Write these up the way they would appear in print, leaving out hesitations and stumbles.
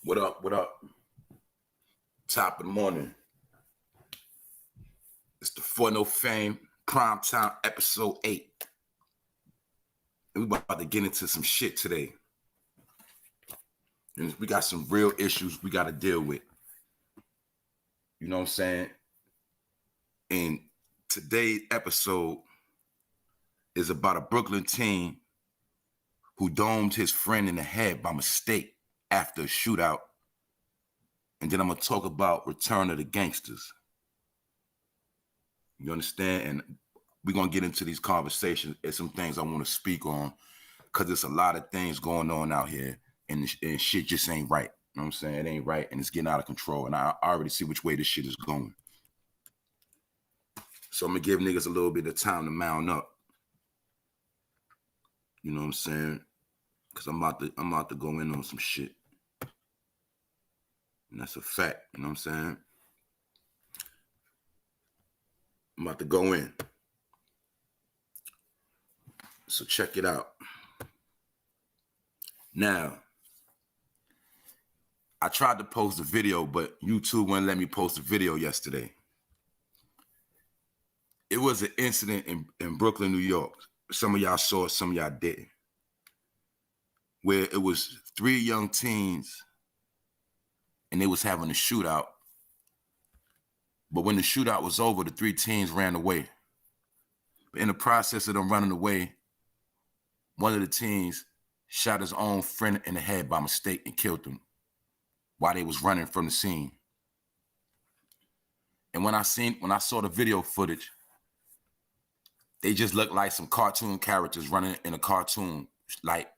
What up? What up? Top of the morning. It's the 4NOFAME Primetime Episode 8. And we about to get into some shit today. And we got some real issues we got to deal with. You know what I'm saying? And today's episode is about a Brooklyn teen who domed his friend in the head by mistake after a shootout. And then I'm going to talk about Return of the Gangsters. You understand? And we're going to get into these conversations and some things I want to speak on because there's a lot of things going on out here and shit just ain't right. You know what I'm saying? It ain't right and it's getting out of control. And I already see which way this shit is going. So I'm going to give niggas a little bit of time to mount up. You know what I'm saying? Because I'm about to go in on some shit. And that's a fact. You know what I'm saying? I'm about to go in. So check it out. Now, I tried to post a video, but YouTube wouldn't let me post a video yesterday. It was an incident in Brooklyn, New York. Some of y'all saw it, some of y'all didn't. Where it was 3 young teens and they was having a shootout. But when the shootout was over, the 3 teens ran away. But in the process of them running away, one of the teens shot his own friend in the head by mistake and killed him while they was running from the scene. And when I saw the video footage, they just looked like some cartoon characters running in a cartoon. Like,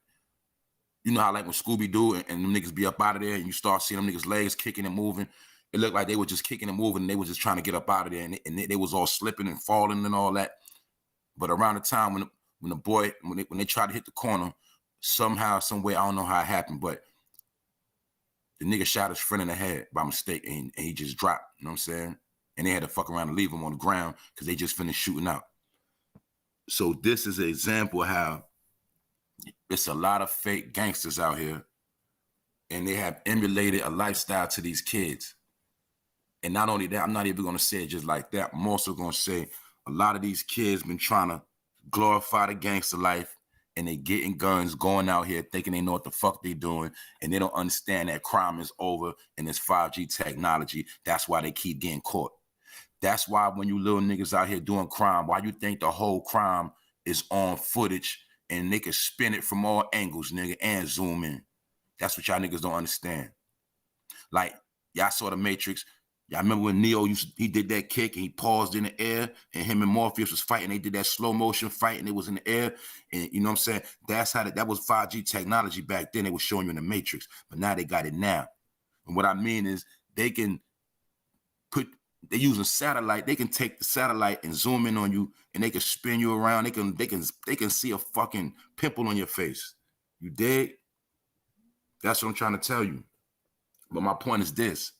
you know how like when Scooby-Doo and them niggas be up out of there and you start seeing them niggas' legs kicking and moving. It looked like they were just kicking and moving and they were just trying to get up out of there and they was all slipping and falling and all that. But around the time when they tried to hit the corner, somehow, some way, I don't know how it happened, but the nigga shot his friend in the head by mistake and he just dropped, you know what I'm saying? And they had to fuck around and leave him on the ground because they just finished shooting out. So this is an example of how it's a lot of fake gangsters out here and they have emulated a lifestyle to these kids. And not only that, I'm not even going to say it just like that. I'm also going to say a lot of these kids been trying to glorify the gangster life and they getting guns, going out here thinking they know what the fuck they doing, and they don't understand that crime is over and it's 5G technology. That's why they keep getting caught. That's why when you little niggas out here doing crime, why you think the whole crime is on footage and they can spin it from all angles, nigga, and zoom in. That's what y'all niggas don't understand. Like, y'all saw The Matrix. Y'all remember when Neo he did that kick and he paused in the air and him and Morpheus was fighting. They did that slow motion fight and it was in the air. And you know what I'm saying? That's how that was 5G technology back then. They were showing you in The Matrix, but now they got it now. And what I mean is they're using satellite. They can take the satellite and zoom in on you and they can spin you around. They can see a fucking pimple on your face. You dig? That's what I'm trying to tell you. But my point is this.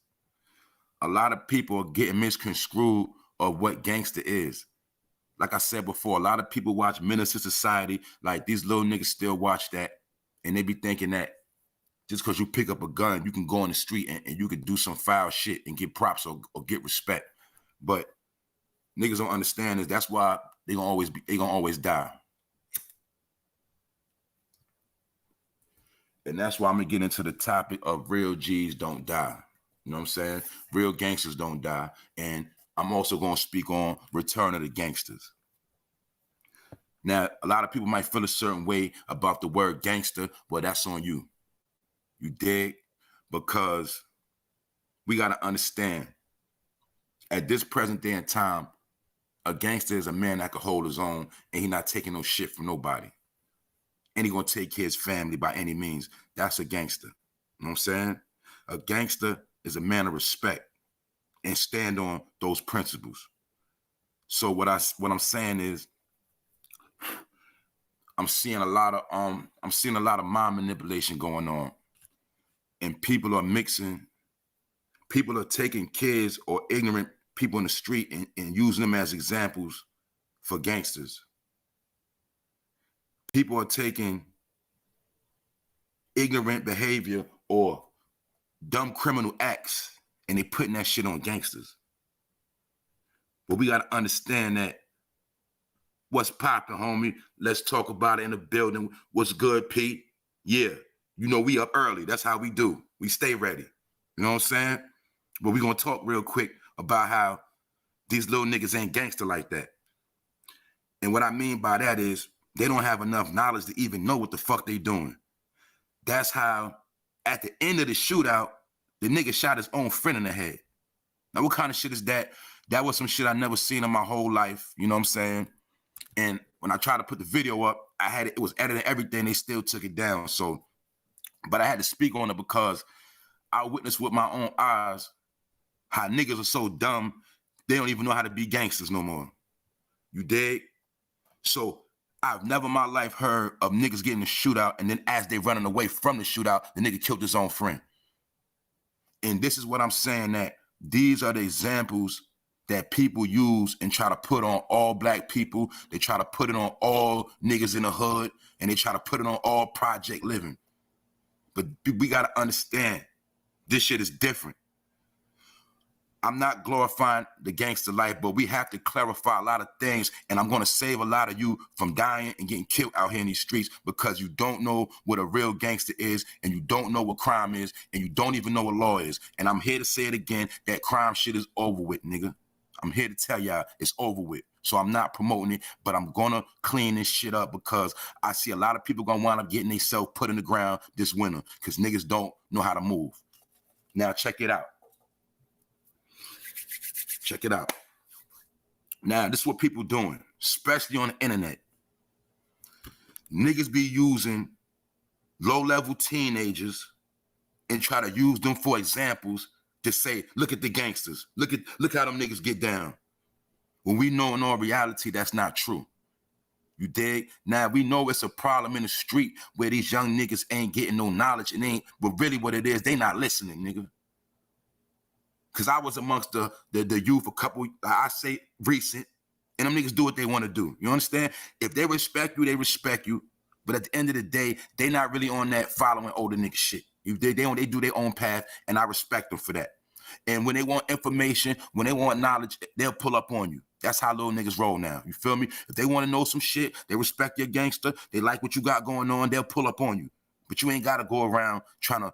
A lot of people are getting misconstrued of what gangster is. Like I said before, a lot of people watch Menace to Society, like these little niggas still watch that, and they be thinking that just because you pick up a gun, you can go on the street and you can do some foul shit and get props or get respect. But niggas don't understand is that's why they gonna always die. And that's why I'm gonna get into the topic of real G's don't die. You know what I'm saying? Real gangsters don't die. And I'm also going to speak on Return of the Gangsters. Now, a lot of people might feel a certain way about the word gangster, but that's on you. You dig? Because we got to understand, at this present day and time, a gangster is a man that can hold his own and he not taking no shit from nobody. And he going to take care of his family by any means. That's a gangster. You know what I'm saying? A gangster is a man of respect and stand on those principles. So what I'm saying is I'm seeing a lot of mind manipulation going on. And people are taking kids or ignorant people in the street and using them as examples for gangsters. People are taking ignorant behavior or dumb criminal acts and they putting that shit on gangsters. But we got to understand that what's popping, homie. Let's talk about it in the building. What's good, Pete? Yeah, you know we up early. That's how we do. We stay ready. You know what I'm saying? But we going to talk real quick about how these little niggas ain't gangster like that. And what I mean by that is they don't have enough knowledge to even know what the fuck they doing. That's how at the end of the shootout, the nigga shot his own friend in the head. Now, what kind of shit is that? That was some shit I never seen in my whole life. You know what I'm saying? And when I tried to put the video up, it was editing everything. They still took it down. So, but I had to speak on it because I witnessed with my own eyes how niggas are so dumb, they don't even know how to be gangsters no more. You dig? So I've never in my life heard of niggas getting a shootout and then as they running away from the shootout, the nigga killed his own friend. And this is what I'm saying, that these are the examples that people use and try to put on all black people. They try to put it on all niggas in the hood, and they try to put it on all project living. But we got to understand, this shit is different. I'm not glorifying the gangster life, but we have to clarify a lot of things, and I'm going to save a lot of you from dying and getting killed out here in these streets because you don't know what a real gangster is, and you don't know what crime is, and you don't even know what law is. And I'm here to say it again, that crime shit is over with, nigga. I'm here to tell y'all it's over with. So I'm not promoting it, but I'm going to clean this shit up because I see a lot of people going to wind up getting themselves put in the ground this winter because niggas don't know how to move. Now, check it out. Check it out. Now, this is what people doing, especially on the internet. Niggas be using low-level teenagers and try to use them for examples to say, look at the gangsters. Look how them niggas get down. When we know in all reality, that's not true. You dig? Now, we know it's a problem in the street where these young niggas ain't getting no knowledge and but really what it is, they not listening, nigga. Because I was amongst the youth a couple, I say recent, and them niggas do what they want to do. You understand? If they respect you, they respect you. But at the end of the day, they not really on that following older nigga shit. They do their own path, and I respect them for that. And when they want information, when they want knowledge, they'll pull up on you. That's how little niggas roll now. You feel me? If they want to know some shit, they respect your gangster, they like what you got going on, they'll pull up on you. But you ain't got to go around trying to,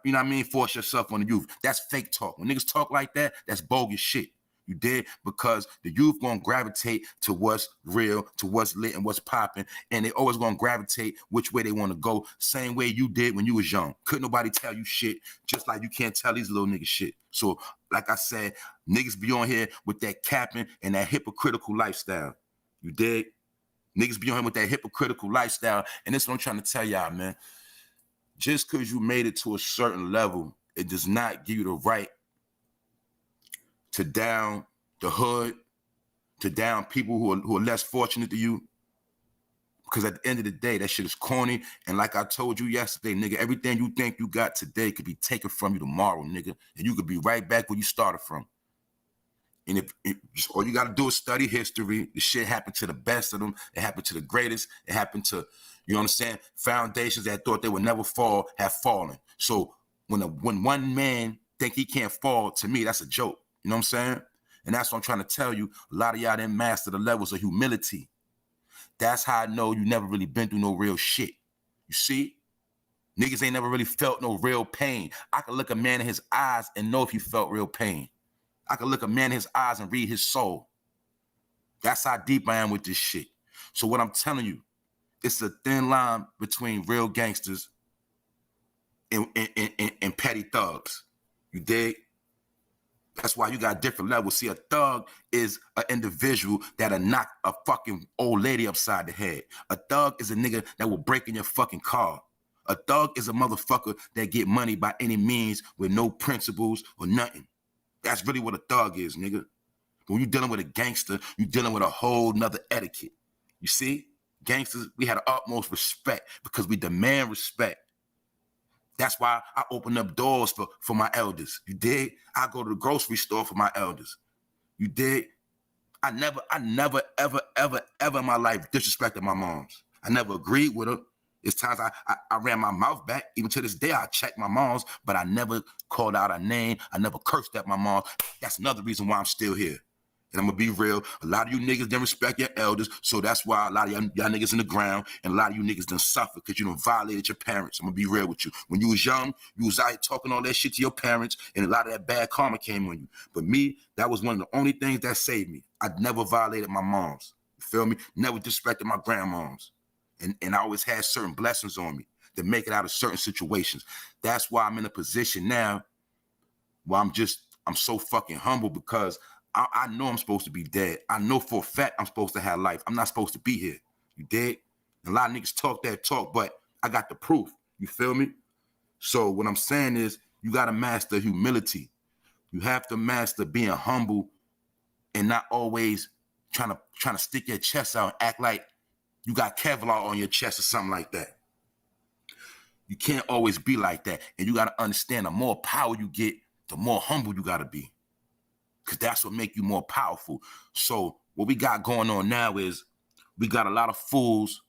you know what I mean, force yourself on the youth. That's fake talk. When niggas talk like that, that's bogus shit. You did, because the youth gonna gravitate to what's real, to what's lit and what's popping, and they always gonna gravitate which way they want to go. Same way you did when you was young. Couldn't nobody tell you shit, just like you can't tell these little niggas shit. So, like I said, niggas be on here with that capping and that hypocritical lifestyle. You dig? Niggas be on here with that hypocritical lifestyle, and this is what I'm trying to tell y'all, man. Just because you made it to a certain level, it does not give you the right to down the hood, to down people who are less fortunate than you. Because at the end of the day, that shit is corny. And like I told you yesterday, nigga, everything you think you got today could be taken from you tomorrow, nigga. And you could be right back where you started from. And if all you got to do is study history, the shit happened to the best of them. It happened to the greatest. It happened to, you know what I'm saying, foundations that thought they would never fall have fallen. So when one man think he can't fall, to me, that's a joke. You know what I'm saying? And that's what I'm trying to tell you. A lot of y'all didn't master the levels of humility. That's how I know you never really been through no real shit. You see? Niggas ain't never really felt no real pain. I can look a man in his eyes and know if he felt real pain. I can look a man in his eyes and read his soul. That's how deep I am with this shit. So what I'm telling you, it's a thin line between real gangsters and petty thugs. You dig? That's why you got different levels. See, a thug is an individual that'll knock a fucking old lady upside the head. A thug is a nigga that will break in your fucking car. A thug is a motherfucker that get money by any means with no principles or nothing. That's really what a thug is, nigga. When you're dealing with a gangster, you're dealing with a whole nother etiquette. You see? Gangsters, we had the utmost respect because we demand respect. That's why I open up doors for my elders. You dig? I go to the grocery store for my elders. You dig? I never, ever in my life disrespected my moms. I never agreed with her. It's times I ran my mouth back. Even to this day, I check my moms, but I never called out a name. I never cursed at my mom. That's another reason why I'm still here. And I'm going to be real. A lot of you niggas didn't respect your elders, so that's why a lot of y'all niggas in the ground and a lot of you niggas done suffer because you done violated your parents. I'm going to be real with you. When you was young, you was out here talking all that shit to your parents, and a lot of that bad karma came on you. But me, that was one of the only things that saved me. I never violated my moms. You feel me? Never disrespected my grandmoms. And I always had certain blessings on me to make it out of certain situations. That's why I'm in a position now where I'm so fucking humble because I know I'm supposed to be dead. I know for a fact I'm supposed to have life. I'm not supposed to be here. You dig? A lot of niggas talk that talk, but I got the proof. You feel me? So what I'm saying is you got to master humility. You have to master being humble and not always trying to stick your chest out and act like you got Kevlar on your chest or something like that. You can't always be like that. And you got to understand the more power you get, the more humble you got to be. Because that's what make you more powerful. So what we got going on now is we got a lot of fools.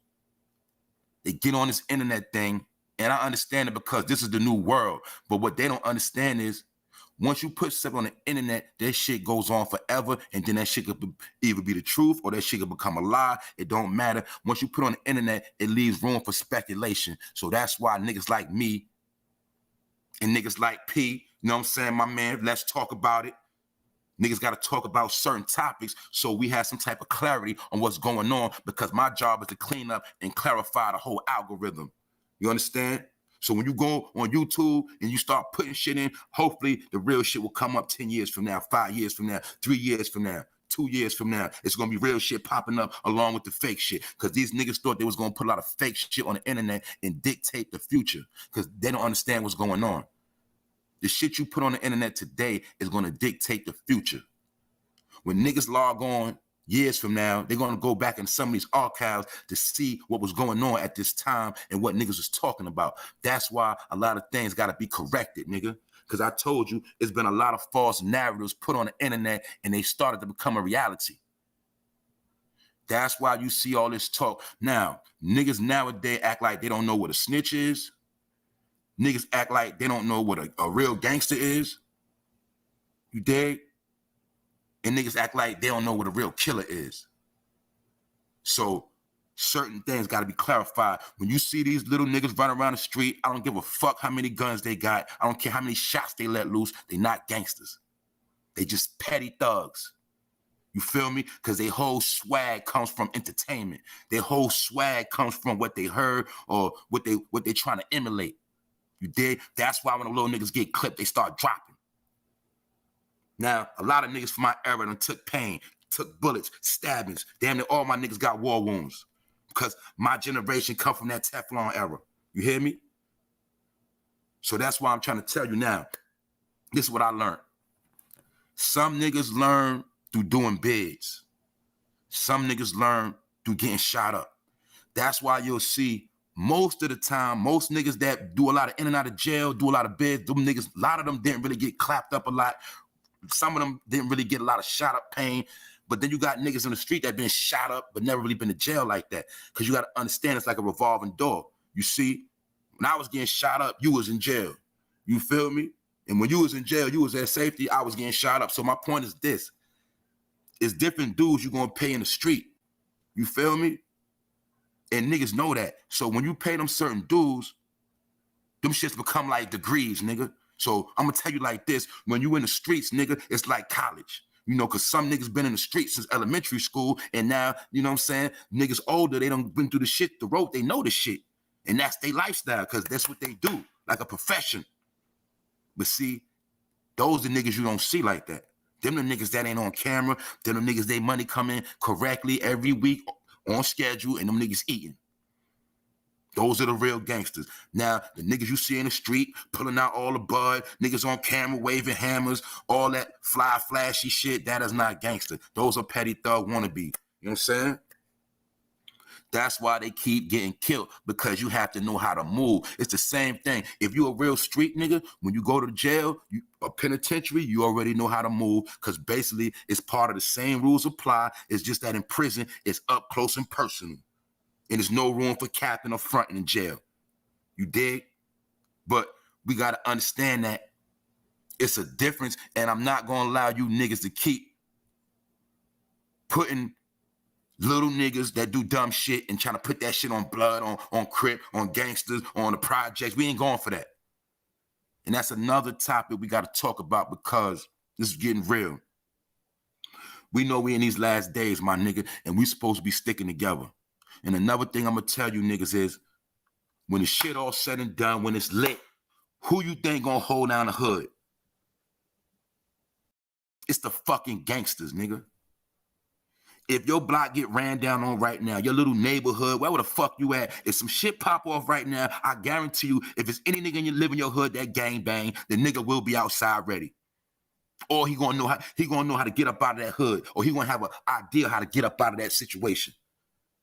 They get on this internet thing. And I understand it because this is the new world. But what they don't understand is once you put stuff on the internet, that shit goes on forever, and then that shit could either be the truth or that shit could become a lie. It don't matter. Once you put it on the internet, it leaves room for speculation. So that's why niggas like me and niggas like P, you know what I'm saying, my man, let's talk about it. Niggas got to talk about certain topics so we have some type of clarity on what's going on because my job is to clean up and clarify the whole algorithm. You understand? So when you go on YouTube and you start putting shit in, hopefully the real shit will come up 10 years from now, 5 years from now, 3 years from now, 2 years from now. It's going to be real shit popping up along with the fake shit because these niggas thought they was going to put a lot of fake shit on the internet and dictate the future because they don't understand what's going on. The shit you put on the internet today is going to dictate the future. When niggas log on years from now, they're going to go back in some of these archives to see what was going on at this time and what niggas was talking about. That's why a lot of things got to be corrected, nigga. Because I told you, it's been a lot of false narratives put on the internet and they started to become a reality. That's why you see all this talk. Now, niggas nowadays act like they don't know what a snitch is. Niggas act like they don't know what a real gangster is. You dig? And niggas act like they don't know what a real killer is. So certain things got to be clarified. When you see these little niggas running around the street, I don't give a fuck how many guns they got. I don't care how many shots they let loose. They not gangsters. They just petty thugs. You feel me? Because their whole swag comes from entertainment. Their whole swag comes from what they heard or what they trying to emulate. You dig? That's why when the little niggas get clipped, they start dropping. Now, a lot of niggas from my era done took pain, took bullets, stabbings. Damn near all my niggas got war wounds because my generation come from that Teflon era. You hear me? So that's why I'm trying to tell you now. This is what I learned. Some niggas learn through doing bids. Some niggas learn through getting shot up. That's why you'll see most of the time, most niggas that do a lot of in and out of jail, do a lot of bids, them niggas, a lot of them didn't really get clapped up a lot. Some of them didn't really get a lot of shot up pain. But then you got niggas in the street that been shot up but never really been to jail like that. Because you got to understand it's like a revolving door. You see, when I was getting shot up, you was in jail. You feel me? And when you was in jail, you was at safety, I was getting shot up. So my point is this. It's different dues you're going to pay in the street. You feel me? And niggas know that. So when you pay them certain dues, them shits become like degrees, nigga. So I'm going to tell you like this. When you in the streets, nigga, it's like college. You know, because some niggas been in the streets since elementary school. And now, you know what I'm saying? Niggas older, they done been through the shit, the road, they know the shit. And that's their lifestyle because that's what they do, like a profession. But see, those are the niggas you don't see like that. Them the niggas that ain't on camera. Them the niggas they money come in correctly every week on schedule and them niggas eating. Those are the real gangsters. Now, the niggas you see in the street, pulling out all the bud, niggas on camera, waving hammers, all that fly, flashy shit, that is not gangster. Those are petty thug wannabe. You know what I'm saying? That's why they keep getting killed, because you have to know how to move. It's the same thing. If you a real street nigga, when you go to jail, a penitentiary, you already know how to move, because basically it's part of the same rules apply. It's just that in prison, it's up close and personal. And there's no room for capping or fronting in jail. You dig? But we got to understand that it's a difference, and I'm not going to allow you niggas to keep putting little niggas that do dumb shit and trying to put that shit on blood, on Crip, on gangsters, on the projects. We ain't going for that. And that's another topic we got to talk about because this is getting real. We know we in these last days, my nigga, and we supposed to be sticking together. And another thing I'm going to tell you niggas is when the shit all said and done, when it's lit, who you think going to hold down the hood? It's the fucking gangsters, nigga. If your block get ran down on right now, your little neighborhood, wherever the fuck you at, if some shit pop off right now, I guarantee you, if it's any nigga live in your hood that gang bang, the nigga will be outside ready. Or he gonna know how to get up out of that hood, or he gonna have an idea how to get up out of that situation.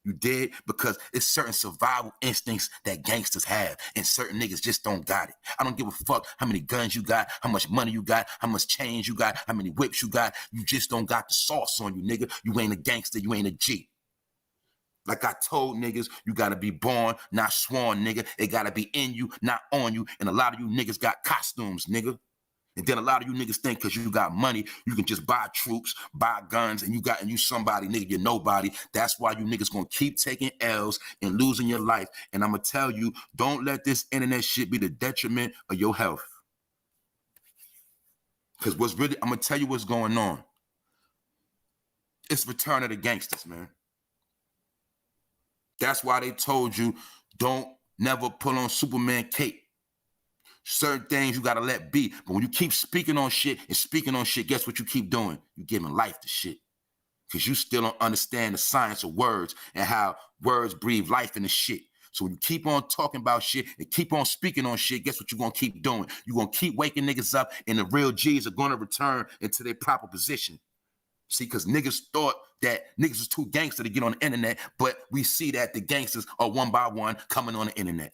You did? Because it's certain survival instincts that gangsters have, and certain niggas just don't got it. I don't give a fuck how many guns you got, how much money you got, how much change you got, how many whips you got. You just don't got the sauce on you, nigga. You ain't a gangster. You ain't a G. Like I told niggas, you gotta be born, not sworn, nigga. It gotta be in you, not on you. And a lot of you niggas got costumes, nigga. And then a lot of you niggas think because you got money, you can just buy troops, buy guns, and you somebody, nigga, you're nobody. That's why you niggas gonna keep taking L's and losing your life. And I'm gonna tell you, don't let this internet shit be the detriment of your health. Because I'm gonna tell you what's going on. It's return of the gangsters, man. That's why they told you, don't never pull on Superman cape. Certain things you got to let be. But when you keep speaking on shit, guess what you keep doing? You're giving life to shit. Because you still don't understand the science of words and how words breathe life into shit. So when you keep on talking about shit and keep on speaking on shit, guess what you're going to keep doing? You're going to keep waking niggas up, and the real G's are going to return into their proper position. See, because niggas thought that niggas was too gangster to get on the internet, but we see that the gangsters are one by one coming on the internet.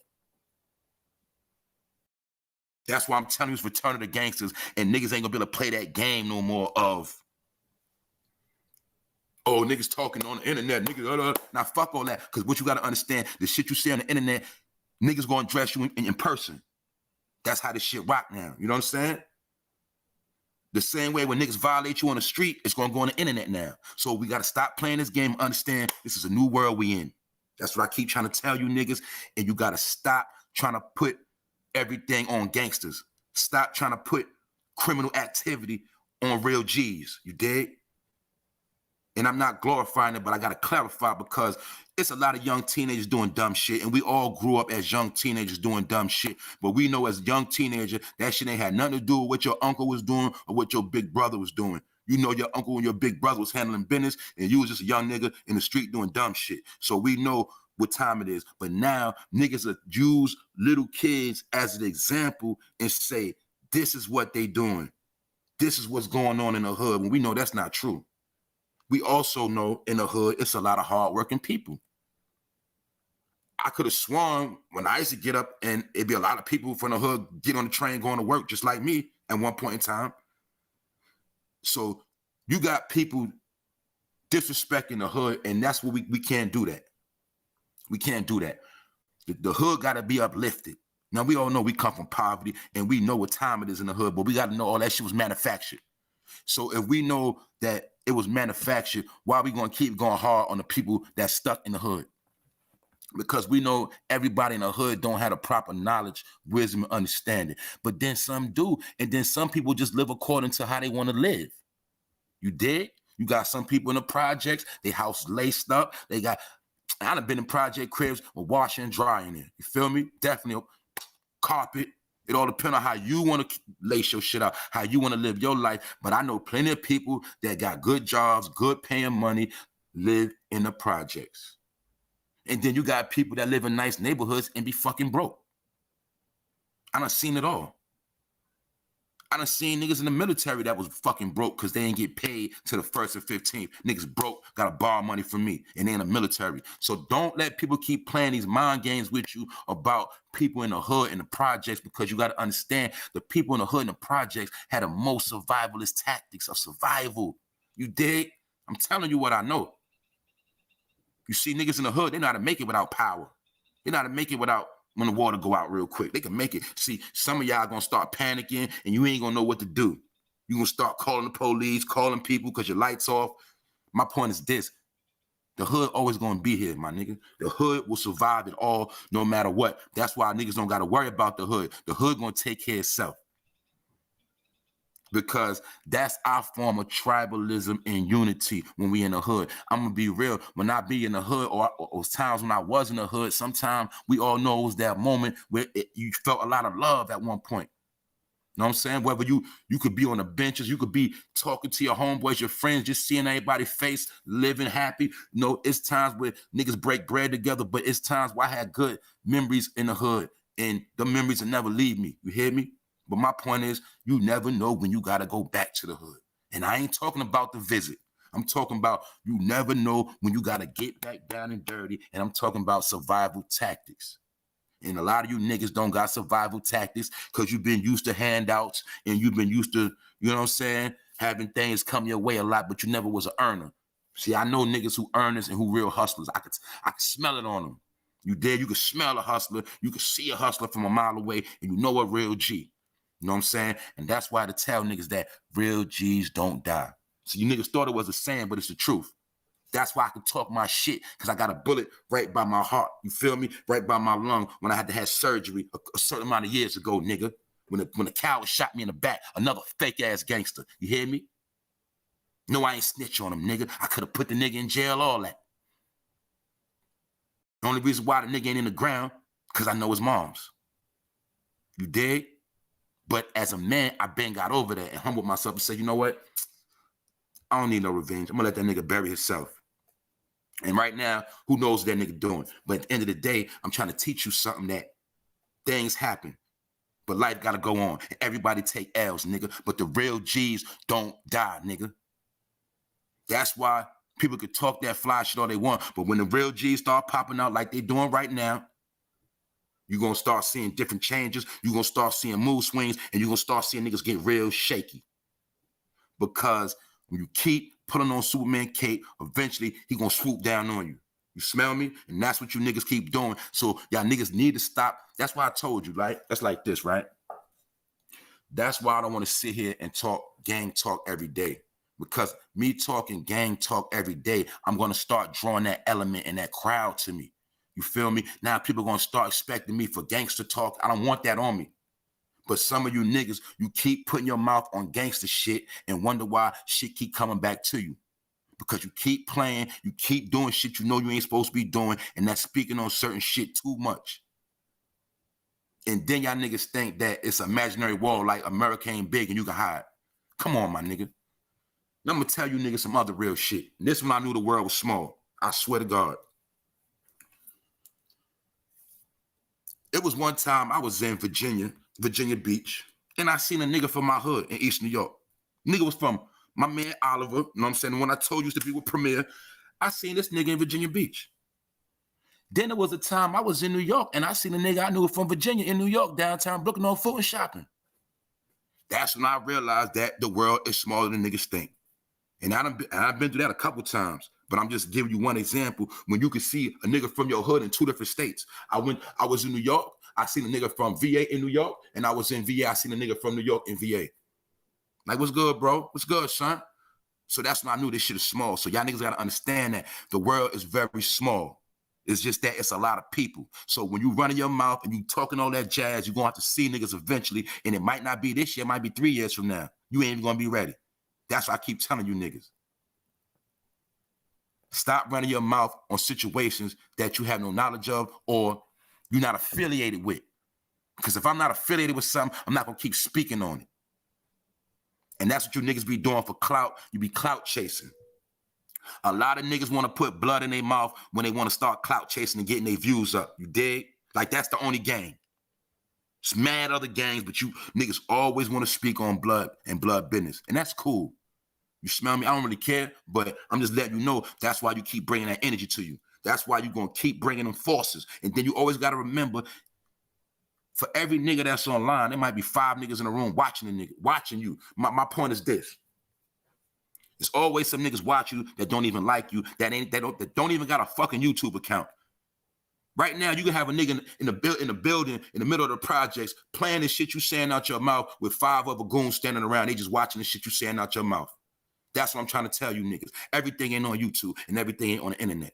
That's why I'm telling you it's return of the gangsters, and niggas ain't gonna be able to play that game no more of, oh, niggas talking on the internet, niggas, Now fuck all that, because what you gotta understand, the shit you see on the internet, niggas gonna address you in person. That's how this shit rock now, you know what I'm saying? The same way when niggas violate you on the street, it's gonna go on the internet now. So we gotta stop playing this game and understand this is a new world we in. That's what I keep trying to tell you niggas, and you gotta stop trying to put everything on gangsters. Stop trying to put criminal activity on real G's. You dig? And I'm not glorifying it, but I got to clarify because it's a lot of young teenagers doing dumb shit, and we all grew up as young teenagers doing dumb shit. But we know as a young teenager, that shit ain't had nothing to do with what your uncle was doing or what your big brother was doing. You know your uncle and your big brother was handling business, and you was just a young nigga in the street doing dumb shit. So we know what time it is. But now niggas will use little kids as an example and say, this is what they doing. This is what's going on in the hood, when we know that's not true. We also know in the hood, it's a lot of hardworking people. I could have sworn when I used to get up and it'd be a lot of people from the hood get on the train going to work just like me at one point in time. So you got people disrespecting the hood, and that's what we can't do that. We can't do that. The hood got to be uplifted. Now, we all know we come from poverty, and we know what time it is in the hood, but we got to know all that shit was manufactured. So if we know that it was manufactured, why are we going to keep going hard on the people that's stuck in the hood? Because we know everybody in the hood don't have the proper knowledge, wisdom, and understanding. But then some do, and then some people just live according to how they want to live. You dig? You got some people in the projects, they house laced up, they got... I done been in project cribs with washing and drying in. You feel me? Definitely carpet. It all depends on how you want to lace your shit out, how you want to live your life. But I know plenty of people that got good jobs, good paying money, live in the projects. And then you got people that live in nice neighborhoods and be fucking broke. I done seen it all. I done seen niggas in the military that was fucking broke because they ain't get paid to the 1st or 15th. Niggas broke, gotta borrow money from me, and they in the military. So don't let people keep playing these mind games with you about people in the hood and the projects, because you gotta understand the people in the hood and the projects had the most survivalist tactics of survival. You dig? I'm telling you what I know. You see niggas in the hood, they know how to make it without power. They know how to make it without when the water go out real quick. They can make it. See, some of y'all gonna start panicking and you ain't gonna know what to do. You gonna start calling the police, calling people because your light's off. My point is this. The hood always gonna be here, my nigga. The hood will survive it all no matter what. That's why niggas don't gotta worry about the hood. The hood gonna take care of itself. Because that's our form of tribalism and unity when we in the hood. I'm gonna be real. When I be in the hood or times when I was in the hood, sometimes we all know it was that moment where you felt a lot of love at one point. You know what I'm saying? Whether you could be on the benches, you could be talking to your homeboys, your friends, just seeing everybody's face, living happy. You know, it's times where niggas break bread together, but it's times where I had good memories in the hood, and the memories will never leave me. You hear me? But my point is, you never know when you got to go back to the hood. And I ain't talking about the visit. I'm talking about you never know when you got to get back down and dirty. And I'm talking about survival tactics. And a lot of you niggas don't got survival tactics because you've been used to handouts and you've been used to, you know what I'm saying, having things come your way a lot, but you never was an earner. See, I know niggas who earners and who real hustlers. I could smell it on them. You did, you could smell a hustler. You could see a hustler from a mile away and you know a real G. You know what I'm saying? And that's why to tell niggas that real G's don't die. So you niggas thought it was a saying, but it's the truth. That's why I can talk my shit, because I got a bullet right by my heart. You feel me? Right by my lung when I had to have surgery a certain amount of years ago, nigga. When the coward shot me in the back, another fake-ass gangster. You hear me? No, I ain't snitch on him, nigga. I could have put the nigga in jail, all that. The only reason why the nigga ain't in the ground, because I know his mom's. You dig? But as a man, I been got over there and humbled myself and said, you know what? I don't need no revenge. I'm going to let that nigga bury himself. And right now, who knows what that nigga doing? But at the end of the day, I'm trying to teach you something that things happen. But life got to go on. And everybody take L's, nigga. But the real G's don't die, nigga. That's why people could talk that fly shit all they want. But when the real G's start popping out like they doing right now, you're going to start seeing different changes. You're going to start seeing mood swings. And you're going to start seeing niggas get real shaky. Because when you keep putting on Superman cape, eventually he going to swoop down on you. You smell me? And that's what you niggas keep doing. So y'all niggas need to stop. That's why I told you, right? That's like this, right? That's why I don't want to sit here and talk gang talk every day. Because me talking gang talk every day, I'm going to start drawing that element and that crowd to me. You feel me? Now people are going to start expecting me for gangster talk. I don't want that on me. But some of you niggas, you keep putting your mouth on gangster shit and wonder why shit keep coming back to you. Because you keep playing, you keep doing shit you know you ain't supposed to be doing, and that's speaking on certain shit too much. And then y'all niggas think that it's an imaginary wall like America ain't big and you can hide. Come on, my nigga. Now I'm going to tell you niggas some other real shit. And this when I knew the world was small. I swear to God. It was one time I was in Virginia Beach, and I seen a nigga from my hood in East New York. Nigga was from my man Oliver, you know what I'm saying? When I told you used to be with Premier, I seen this nigga in Virginia Beach. Then there was a time I was in New York, and I seen a nigga I knew from Virginia in New York, downtown Brooklyn on foot and shopping. That's when I realized that the world is smaller than niggas think. And I've been through that a couple times. But I'm just giving you one example when you can see a nigga from your hood in two different states. I was in New York. I seen a nigga from VA in New York, and I was in VA. I seen a nigga from New York in VA. Like, what's good, bro? What's good, son? So that's when I knew this shit is small. So y'all niggas got to understand that the world is very small. It's just that it's a lot of people. So when you running your mouth and you talking all that jazz, you're going to have to see niggas eventually, and it might not be this year. It might be 3 years from now. You ain't even going to be ready. That's why I keep telling you niggas. Stop running your mouth on situations that you have no knowledge of or you're not affiliated with. Because if I'm not affiliated with something, I'm not going to keep speaking on it. And that's what you niggas be doing for clout. You be clout chasing. A lot of niggas want to put blood in their mouth when they want to start clout chasing and getting their views up. You dig? Like, that's the only gang. It's mad other gangs, but you niggas always want to speak on blood and blood business. And that's cool. You smell me? I don't really care, but I'm just letting you know that's why you keep bringing that energy to you. That's why you're going to keep bringing them forces. And then you always got to remember, for every nigga that's online, there might be 5 niggas in the room watching you. My point is this. There's always some niggas watch you that don't even like you, that don't even got a fucking YouTube account. Right now, you can have a nigga in the building, in the middle of the projects, playing the shit you saying out your mouth with 5 other goons standing around. They just watching the shit you saying out your mouth. That's what I'm trying to tell you niggas. Everything ain't on YouTube and everything ain't on the internet.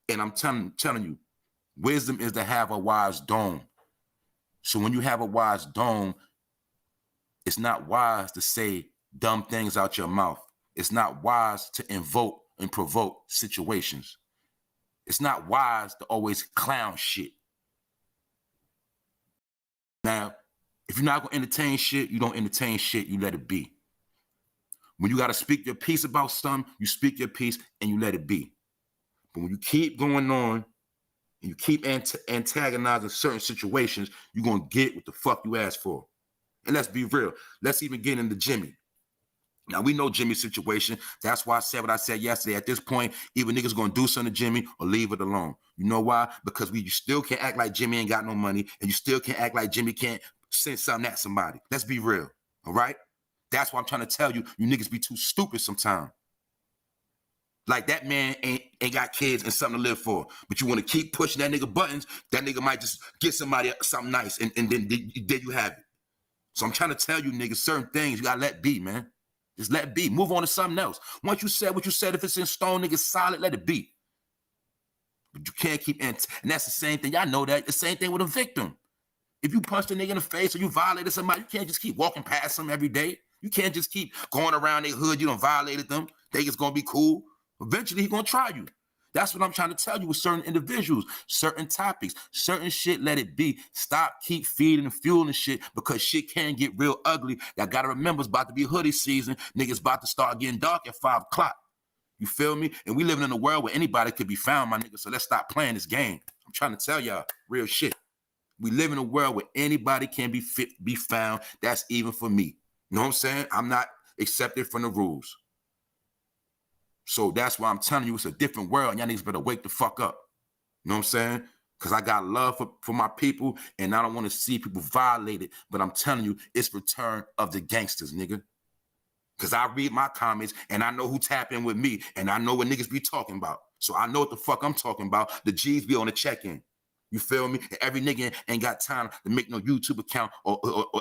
And I'm telling you, wisdom is to have a wise dome. So when you have a wise dome, it's not wise to say dumb things out your mouth. It's not wise to invoke and provoke situations. It's not wise to always clown shit. Now, if you're not going to entertain shit, you don't entertain shit, you let it be. When you got to speak your piece about something, you speak your piece and you let it be. But when you keep going on and you keep antagonizing certain situations, you're going to get what the fuck you asked for. And let's be real. Let's even get into Jimmy. Now, we know Jimmy's situation. That's why I said what I said yesterday. At this point, either niggas going to do something to Jimmy or leave it alone. You know why? Because you still can't act like Jimmy ain't got no money, and you still can't act like Jimmy can't send something at somebody. Let's be real, all right? That's why I'm trying to tell you, you niggas be too stupid sometimes. Like that man ain't got kids and something to live for, but you want to keep pushing that nigga buttons, that nigga might just get somebody something nice, and then you have it. So I'm trying to tell you niggas, certain things you got to let be, man. Just let it be. Move on to something else. Once you said what you said, if it's in stone, nigga, solid, let it be. But you can't keep, and that's the same thing. Y'all know that. The same thing with a victim. If you punched a nigga in the face or you violated somebody, you can't just keep walking past them every day. You can't just keep going around their hood. You done violated them. Think it's going to be cool. Eventually, he's going to try you. That's what I'm trying to tell you with certain individuals, certain topics, certain shit, let it be. Stop, keep feeding and fueling shit because shit can get real ugly. Y'all got to remember it's about to be hoodie season. Niggas about to start getting dark at 5 o'clock. You feel me? And we living in a world where anybody could be found, my nigga. So let's stop playing this game. I'm trying to tell y'all real shit. We live in a world where anybody can be found. That's even for me. You know what I'm saying? I'm not accepted from the rules. So that's why I'm telling you it's a different world. And y'all niggas better wake the fuck up. You know what I'm saying? Because I got love for my people and I don't want to see people violated. But I'm telling you, it's return of the gangsters, nigga. Because I read my comments and I know who tap in with me and I know what niggas be talking about. So I know what the fuck I'm talking about. The G's be on the check-in. You feel me? And every nigga ain't got time to make no YouTube account or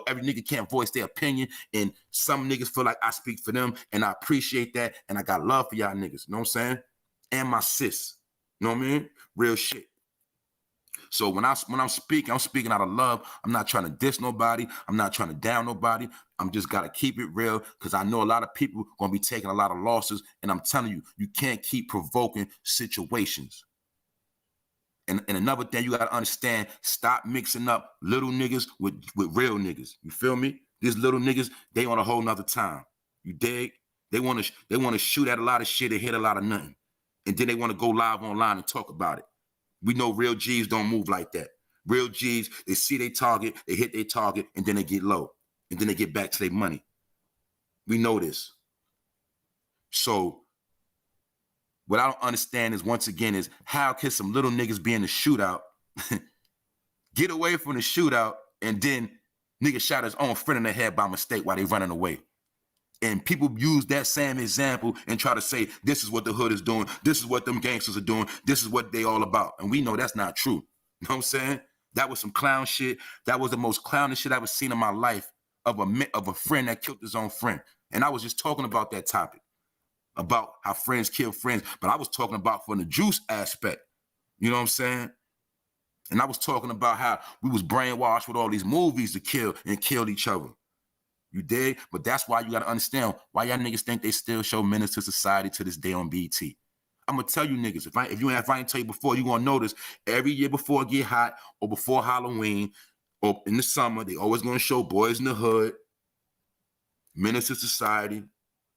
every nigga can't voice their opinion. And some niggas feel like I speak for them and I appreciate that. And I got love for y'all niggas. You know what I'm saying? And my sis. You know what I mean? Real shit. So when I'm speaking out of love. I'm not trying to diss nobody. I'm not trying to down nobody. I'm just got to keep it real because I know a lot of people going to be taking a lot of losses. And I'm telling you, you can't keep provoking situations. And another thing you got to understand, stop mixing up little niggas with real niggas. You feel me? These little niggas, they on a whole nother time. You dig? They want to shoot at a lot of shit and hit a lot of nothing. And then they want to go live online and talk about it. We know real G's don't move like that. Real G's, they see their target, they hit their target, and then they get low. And then they get back to their money. We know this. So what I don't understand is, once again, is how can some little niggas be in the shootout, get away from the shootout, and then nigga shot his own friend in the head by mistake while they running away. And people use that same example and try to say, this is what the hood is doing. This is what them gangsters are doing. This is what they all about. And we know that's not true. You know what I'm saying? That was some clown shit. That was the most clownish shit I've ever seen in my life of a friend that killed his own friend. And I was just talking about that topic, about how friends kill friends. But I was talking about from the juice aspect. You know what I'm saying? And I was talking about how we was brainwashed with all these movies to kill and killed each other. You dig? But that's why you got to understand why y'all niggas think they still show Menace to Society to this day on BET. I'm going to tell you niggas, if I ain't tell you before, you're going to notice every year before it get hot or before Halloween or in the summer, they always going to show Boys in the Hood, Menace to Society.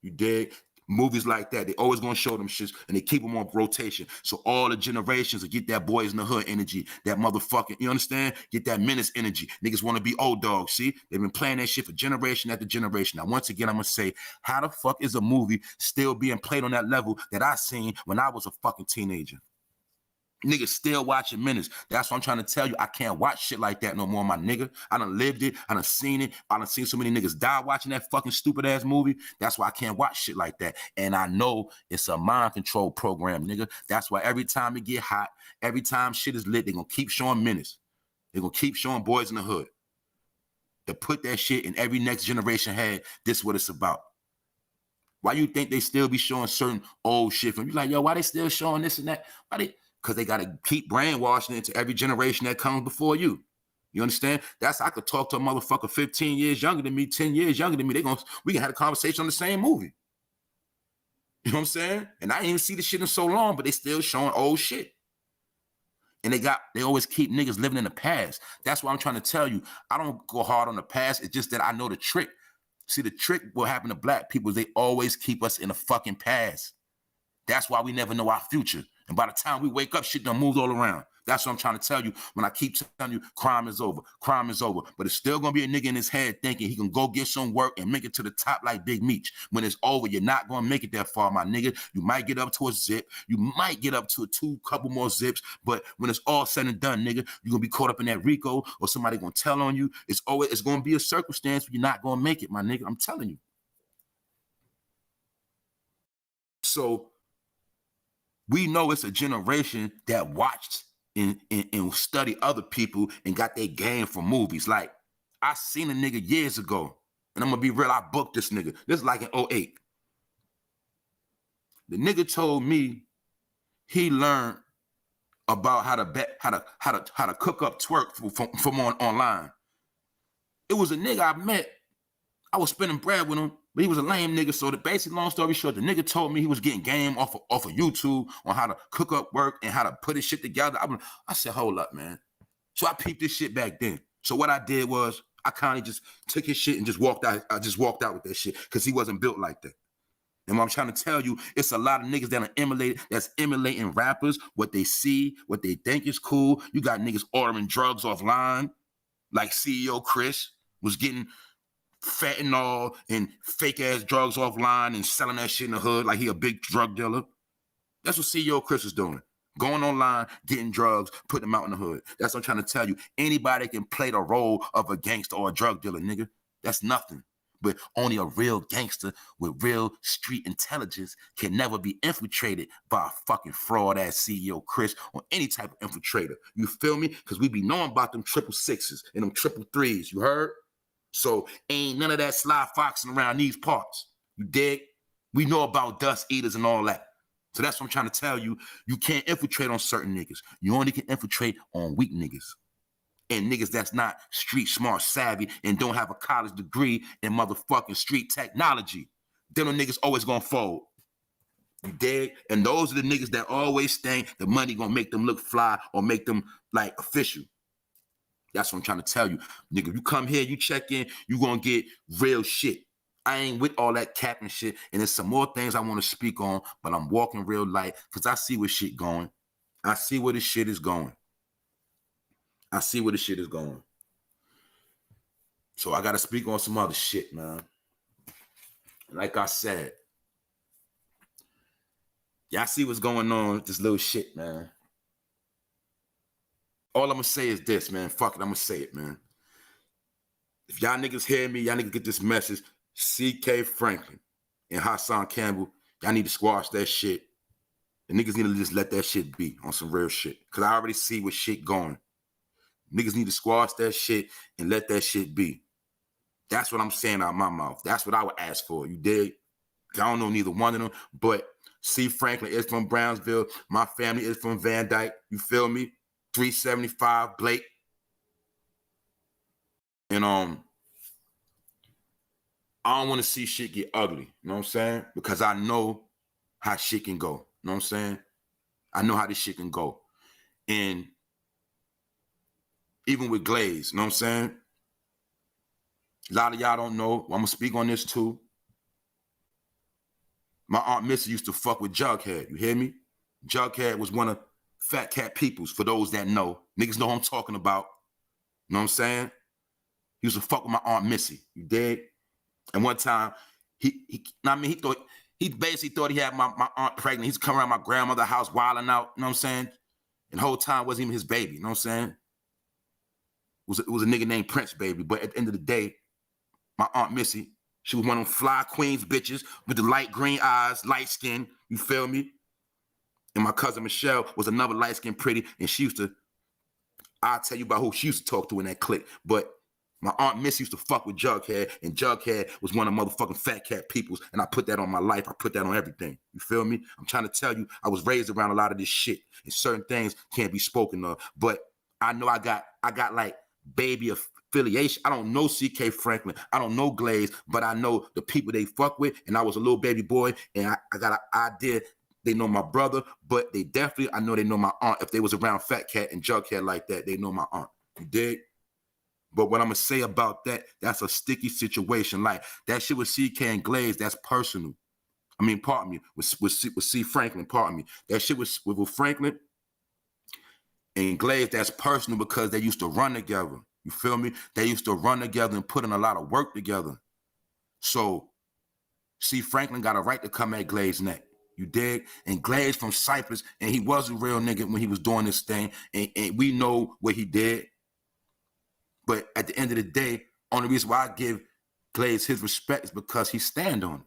You dig? Movies like that, they always gonna show them shits and they keep them on rotation. So all the generations will get that Boys in the Hood energy, that motherfucking, you understand? Get that Menace energy. Niggas wanna be old dogs, see? They've been playing that shit for generation after generation. Now, once again, I'm gonna say, how the fuck is a movie still being played on that level that I seen when I was a fucking teenager? Niggas still watching Menace. That's what I'm trying to tell you. I can't watch shit like that no more, my nigga. I done lived it. I done seen it. I done seen so many niggas die watching that fucking stupid ass movie. That's why I can't watch shit like that. And I know it's a mind control program, nigga. That's why every time it get hot, every time shit is lit, they gonna keep showing Menace. They gonna keep showing Boys in the Hood. To put that shit in every next generation head, this is what it's about. Why you think they still be showing certain old shit from you? Like, yo, why they still showing this and that? Why they? Because they got to keep brainwashing it to every generation that comes before you. You understand? That's, I could talk to a motherfucker 15 years younger than me, 10 years younger than me. We can have a conversation on the same movie. You know what I'm saying? And I didn't even see the shit in so long, but they still showing old shit. And they always keep niggas living in the past. That's why I'm trying to tell you, I don't go hard on the past. It's just that I know the trick. See, the trick what happened to black people is they always keep us in the fucking past. That's why we never know our future. And by the time we wake up, shit done moved all around. That's what I'm trying to tell you when I keep telling you crime is over. Crime is over. But it's still going to be a nigga in his head thinking he can go get some work and make it to the top like Big Meech. When it's over, you're not going to make it that far, my nigga. You might get up to a zip. You might get up to couple more zips. But when it's all said and done, nigga, you're going to be caught up in that RICO or somebody going to tell on you. It's going to be a circumstance where you're not going to make it, my nigga. I'm telling you. So we know it's a generation that watched and study other people and got their game from movies. Like, I seen a nigga years ago, and I'm gonna be real, I booked this nigga. This is like in 08. The nigga told me he learned about how to cook up twerk from online. It was a nigga I met. I was spending bread with him, but he was a lame nigga. So the basic long story short, the nigga told me he was getting game off of YouTube on how to cook up work and how to put his shit together. I said, hold up, man. So I peeped this shit back then. So what I did was I kind of just took his shit and just walked out. I just walked out with that shit because he wasn't built like that. And what I'm trying to tell you, it's a lot of niggas that's emulating rappers, what they see, what they think is cool. You got niggas ordering drugs offline, like CEO Chris was getting fentanyl and fake ass drugs offline and selling that shit in the hood like he a big drug dealer. That's what CEO Chris is doing. Going online, getting drugs, putting them out in the hood. That's what I'm trying to tell you. Anybody can play the role of a gangster or a drug dealer, nigga. That's nothing. But only a real gangster with real street intelligence can never be infiltrated by a fucking fraud ass CEO Chris or any type of infiltrator. You feel me? Because we be knowing about them 666s and them 333s. You heard? So ain't none of that sly foxing around these parts. You dig? We know about dust eaters and all that. So that's what I'm trying to tell you. You can't infiltrate on certain niggas. You only can infiltrate on weak niggas. And niggas that's not street smart savvy and don't have a college degree in motherfucking street technology. Them niggas always gonna fold. You dig? And those are the niggas that always think the money gonna make them look fly or make them like official. That's what I'm trying to tell you. Nigga, you come here, you check in, you gonna get real shit. I ain't with all that cap and shit. And there's some more things I want to speak on, but I'm walking real light because I see where shit going. I see where this shit is going. I see where this shit is going. So I got to speak on some other shit, man. Like I said, y'all see what's going on with this little shit, man. All I'm going to say is this, man. Fuck it, I'm going to say it, man. If y'all niggas hear me, y'all niggas get this message, C.K. Franklin and Hassan Campbell, y'all need to squash that shit. The niggas need to just let that shit be on some real shit. Because I already see where shit going. Niggas need to squash that shit and let that shit be. That's what I'm saying out of my mouth. That's what I would ask for. You dig? I don't know neither one of them, but C. Franklin is from Brownsville. My family is from Van Dyke. You feel me? 375 Blake. And I don't want to see shit get ugly. You know what I'm saying? Because I know how shit can go. You know what I'm saying? I know how this shit can go. And even with Glaze, you know what I'm saying? A lot of y'all don't know. I'm going to speak on this too. My Aunt Missy used to fuck with Jughead. You hear me? Jughead was one of Fat Cat Peoples, for those that know. Niggas know who I'm talking about. You know what I'm saying? He used to fuck with my Aunt Missy. You dig? And one time, he basically thought he had my aunt pregnant. He's coming around my grandmother's house wilding out. You know what I'm saying? And the whole time wasn't even his baby, you know what I'm saying? It was a nigga named Prince baby. But at the end of the day, my Aunt Missy, she was one of them fly Queens bitches with the light green eyes, light skin, you feel me? And my cousin Michelle was another light skin pretty, and she used to, I'll tell you about who she used to talk to in that clique. But my Aunt Missy used to fuck with Jughead, and Jughead was one of motherfucking fat cat peoples, and I put that on my life. I put that on everything. You feel me? I'm trying to tell you, I was raised around a lot of this shit, and certain things can't be spoken of. But I know I got like baby affiliation. I don't know C.K. Franklin. I don't know Glaze, but I know the people they fuck with, and I was a little baby boy, and I got an idea. They know my brother, but they definitely, I know they know my aunt. If they was around Fat Cat and Jughead like that, they know my aunt. You dig? But what I'm going to say about that, that's a sticky situation. Like, that shit with CK and Glaze, that's personal. I mean, pardon me, with C. Franklin, pardon me. That shit with Franklin and Glaze, that's personal because they used to run together. You feel me? They used to run together and put in a lot of work together. So, C. Franklin got a right to come at Glaze neck. You dig? And Glaze from Cyprus, and he was a real nigga when he was doing this thing, and we know what he did. But at the end of the day, only reason why I give Glaze his respect is because he stand on it.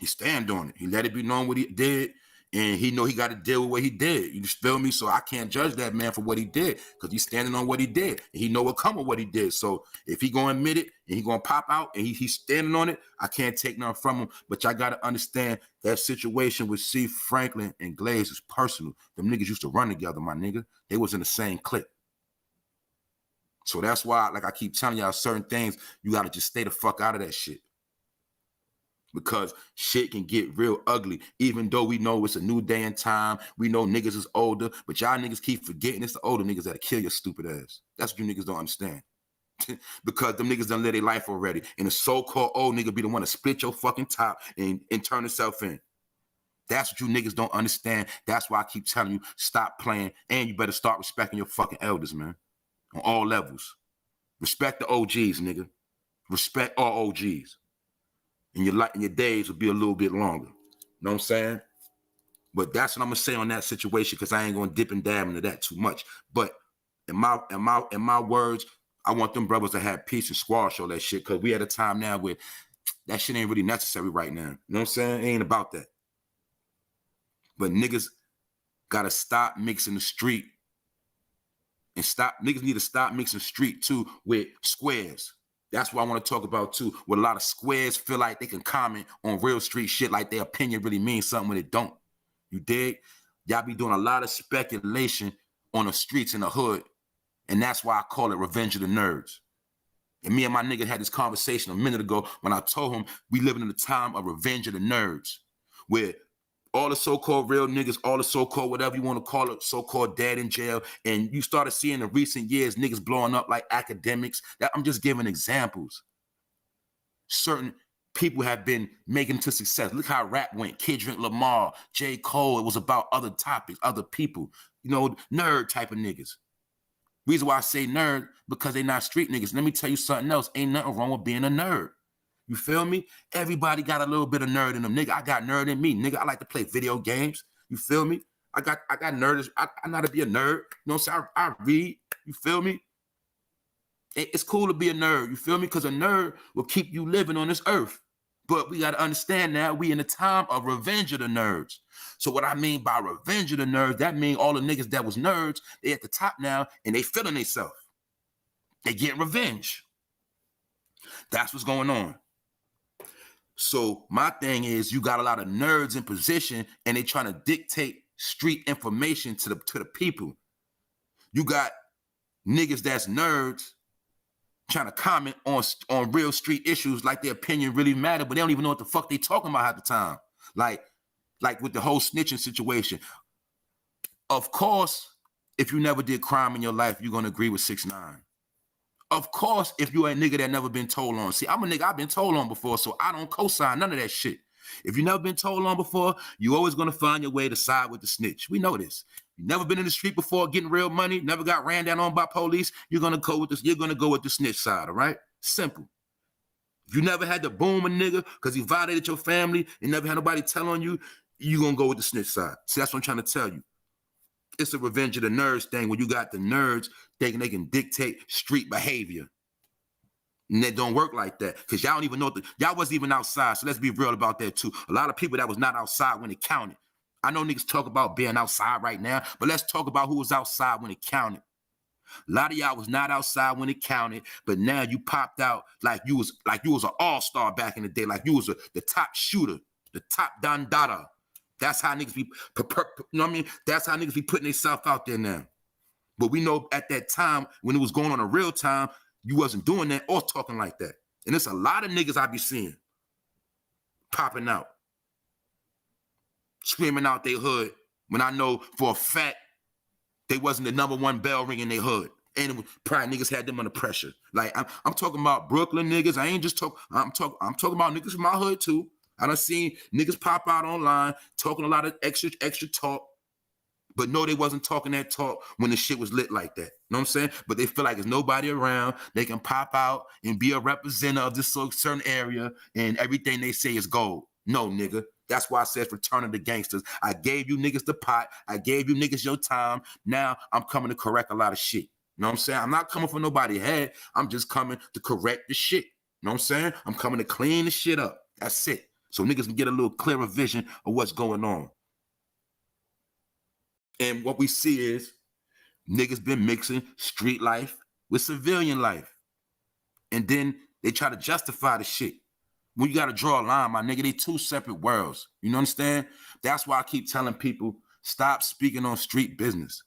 He stand on it. He let it be known what he did, and he know he got to deal with what he did. You just feel me? So I can't judge that man for what he did because he's standing on what he did. And he know what come with what he did. So if he gonna admit it and he gonna pop out and he's standing on it, I can't take nothing from him. But y'all gotta understand that situation with C. Franklin and Glaze is personal. Them niggas used to run together, my nigga. They was in the same clique. So that's why, like I keep telling y'all, certain things, you gotta just stay the fuck out of that shit. Because shit can get real ugly. Even though we know it's a new day and time, we know niggas is older, but y'all niggas keep forgetting it's the older niggas that'll kill your stupid ass. That's what you niggas don't understand. Because them niggas done live their life already. And the so-called old nigga be the one to split your fucking top and turn himself in. That's what you niggas don't understand. That's why I keep telling you, stop playing, and you better start respecting your fucking elders, man. On all levels. Respect the OGs, nigga. Respect all OGs. And your days will be a little bit longer. You know what I'm saying? But that's what I'm gonna say on that situation, because I ain't gonna dip and dab into that too much. But in my words, I want them brothers to have peace and squash all that shit, because we at a time now where that shit ain't really necessary right now. You know what I'm saying? It ain't about that. But niggas gotta stop mixing the street. And niggas need to stop mixing street too with squares. That's what I want to talk about too, where a lot of squares feel like they can comment on real street shit like their opinion really means something when it don't. You dig? Y'all be doing a lot of speculation on the streets in the hood, and that's why I call it Revenge of the Nerds. And me and my nigga had this conversation a minute ago when I told him we living in the time of Revenge of the Nerds, where all the so-called real niggas, all the so-called whatever you want to call it, so-called dead in jail. And you started seeing in recent years niggas blowing up like academics. I'm just giving examples. Certain people have been making to success. Look how rap went. Kendrick Lamar, J. Cole. It was about other topics, other people. You know, nerd type of niggas. Reason why I say nerd, because they not street niggas. Let me tell you something else. Ain't nothing wrong with being a nerd. You feel me? Everybody got a little bit of nerd in them. Nigga, I got nerd in me. Nigga, I like to play video games. You feel me? I got nerd. I know how to be a nerd. You know what I'm saying? I read. You feel me? It's cool to be a nerd. You feel me? Because a nerd will keep you living on this earth. But we got to understand now, we in the time of Revenge of the Nerds. So what I mean by Revenge of the Nerds, that mean all the niggas that was nerds, they at the top now, and they feeling themselves. They getting revenge. That's what's going on. So my thing is, you got a lot of nerds in position, and they trying to dictate street information to the people. You got niggas that's nerds trying to comment on real street issues like their opinion really matter, but they don't even know what the fuck they talking about half the time. Like with the whole snitching situation. Of course, if you never did crime in your life, you're gonna agree with 6ix9ine. Of course, if you a nigga that never been told on. See, I'm a nigga, I've been told on before, so I don't co-sign none of that shit. If you never been told on before, you always gonna find your way to side with the snitch. We know this. You never been in the street before getting real money, never got ran down on by police, you're gonna go with this, you're gonna go with the snitch side, all right? Simple. If you never had to boom a nigga because he violated your family and never had nobody tell on you, you're gonna go with the snitch side. See, that's what I'm trying to tell you. It's a revenge of the nerds thing when you got the nerds thinking they can dictate street behavior. And that don't work like that because y'all don't even know, y'all wasn't even outside. So let's be real about that too. A lot of people that was not outside when it counted. I know niggas talk about being outside right now, but let's talk about who was outside when it counted. A lot of y'all was not outside when it counted, but now you popped out like you was an all-star back in the day, like you was the top shooter, the top dandada. That's how niggas be, you know what I mean? That's how niggas be putting themselves out there now. But we know at that time, when it was going on in real time, you wasn't doing that or talking like that. And there's a lot of niggas I be seeing popping out, screaming out their hood when I know for a fact they wasn't the number one bell ring in their hood. And it was, probably niggas had them under pressure. Like I'm talking about Brooklyn niggas. I ain't just talking, I'm talking about niggas from my hood too. I done seen niggas pop out online talking a lot of extra talk, but no, they wasn't talking that talk when the shit was lit like that. You know what I'm saying? But they feel like there's nobody around. They can pop out and be a representative of this certain area and everything they say is gold. No, nigga. That's why I said return of the gangsters. I gave you niggas the pot. I gave you niggas your time. Now I'm coming to correct a lot of shit. You know what I'm saying? I'm not coming for nobody's head. I'm just coming to correct the shit. You know what I'm saying? I'm coming to clean the shit up. That's it. So niggas can get a little clearer vision of what's going on. And what we see is niggas been mixing street life with civilian life. And then they try to justify the shit. When you got to draw a line, my nigga, they two separate worlds. You know what I'm saying? That's why I keep telling people, stop speaking on street business.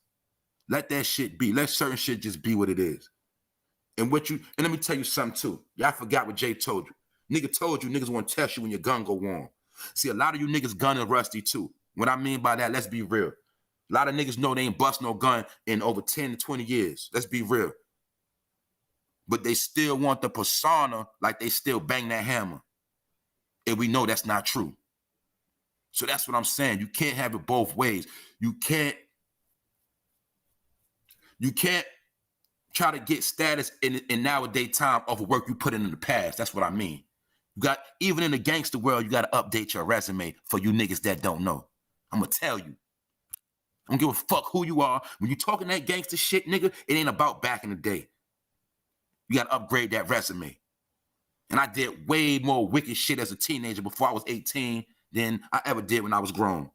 Let that shit be. Let certain shit just be what it is. And let me tell you something too. Y'all forgot what Jay told you. Nigga told you niggas want to test you when your gun go warm. See, a lot of you niggas gun and rusty too. What I mean by that, let's be real. A lot of niggas know they ain't bust no gun in over 10 to 20 years. Let's be real. But they still want the persona like they still bang that hammer. And we know that's not true. So that's what I'm saying. You can't have it both ways. You can't try to get status in nowadays time off of work you put in the past. That's what I mean. Even in the gangster world, you got to update your resume for you niggas that don't know. I'm going to tell you. I don't give a fuck who you are. When you talking that gangster shit, nigga, it ain't about back in the day. You got to upgrade that resume. And I did way more wicked shit as a teenager before I was 18 than I ever did when I was grown.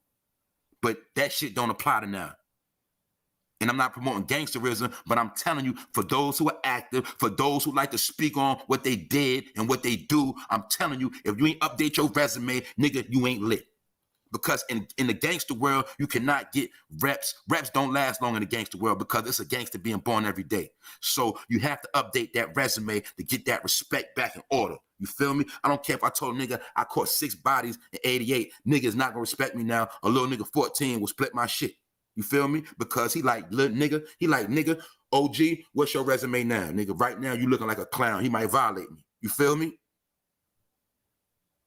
But that shit don't apply to now. And I'm not promoting gangsterism, but I'm telling you, for those who are active, for those who like to speak on what they did and what they do, I'm telling you, if you ain't update your resume, nigga, you ain't lit. Because in the gangster world, you cannot get reps. Reps don't last long in the gangster world because it's a gangster being born every day. So you have to update that resume to get that respect back in order. You feel me? I don't care if I told a nigga I caught 6 bodies in 88. Nigga's not going to respect me now. A little nigga 14 will split my shit. You feel me? Because he like, little nigga, nigga, OG, what's your resume now? Nigga, right now you looking like a clown. He might violate me. You feel me?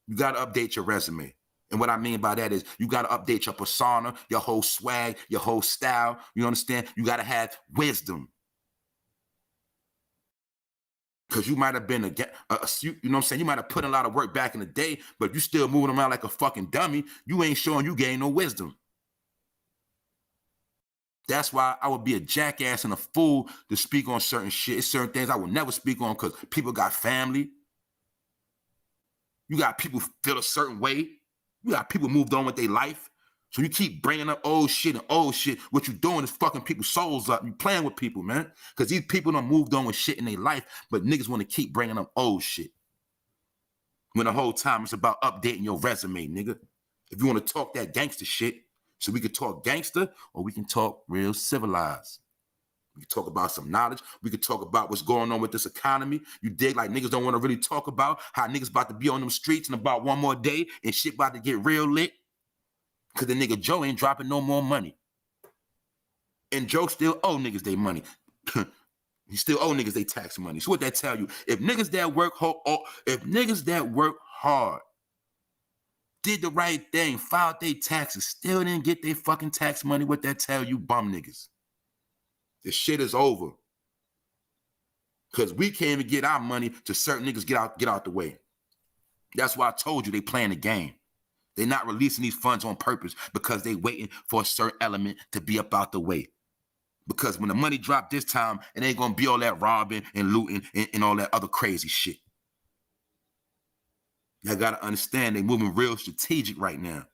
You got to update your resume. And what I mean by that is you got to update your persona, your whole swag, your whole style. You understand? You got to have wisdom. Because you might have been you know what I'm saying? You might have put in a lot of work back in the day, but you still moving around like a fucking dummy. You ain't showing you gain no wisdom. That's why I would be a jackass and a fool to speak on certain shit. It's certain things I will never speak on because people got family. You got people feel a certain way. You got people moved on with their life. So you keep bringing up old shit. What you doing is fucking people's souls up. You playing with people, man. Because these people done moved on with shit in their life, but niggas want to keep bringing up old shit. When the whole time it's about updating your resume, nigga. If you want to talk that gangster shit, so we can talk gangster or we can talk real civilized. We can talk about some knowledge. We can talk about what's going on with this economy. You dig? Like niggas don't want to really talk about how niggas about to be on them streets in about one more day and shit about to get real lit. Because the nigga Joe ain't dropping no more money. And Joe still owe niggas their money. He still owe niggas their tax money. So what that tell you? If niggas that work hard, did the right thing, filed their taxes, still didn't get their fucking tax money, what that tell you bum niggas? This shit is over. Because we can't even get our money to certain niggas get out the way. That's why I told you they playing the game. They're not releasing these funds on purpose because they waiting for a certain element to be up out the way. Because when the money drop this time, it ain't going to be all that robbing and looting and all that other crazy shit. Y'all got to understand they moving real strategic right now.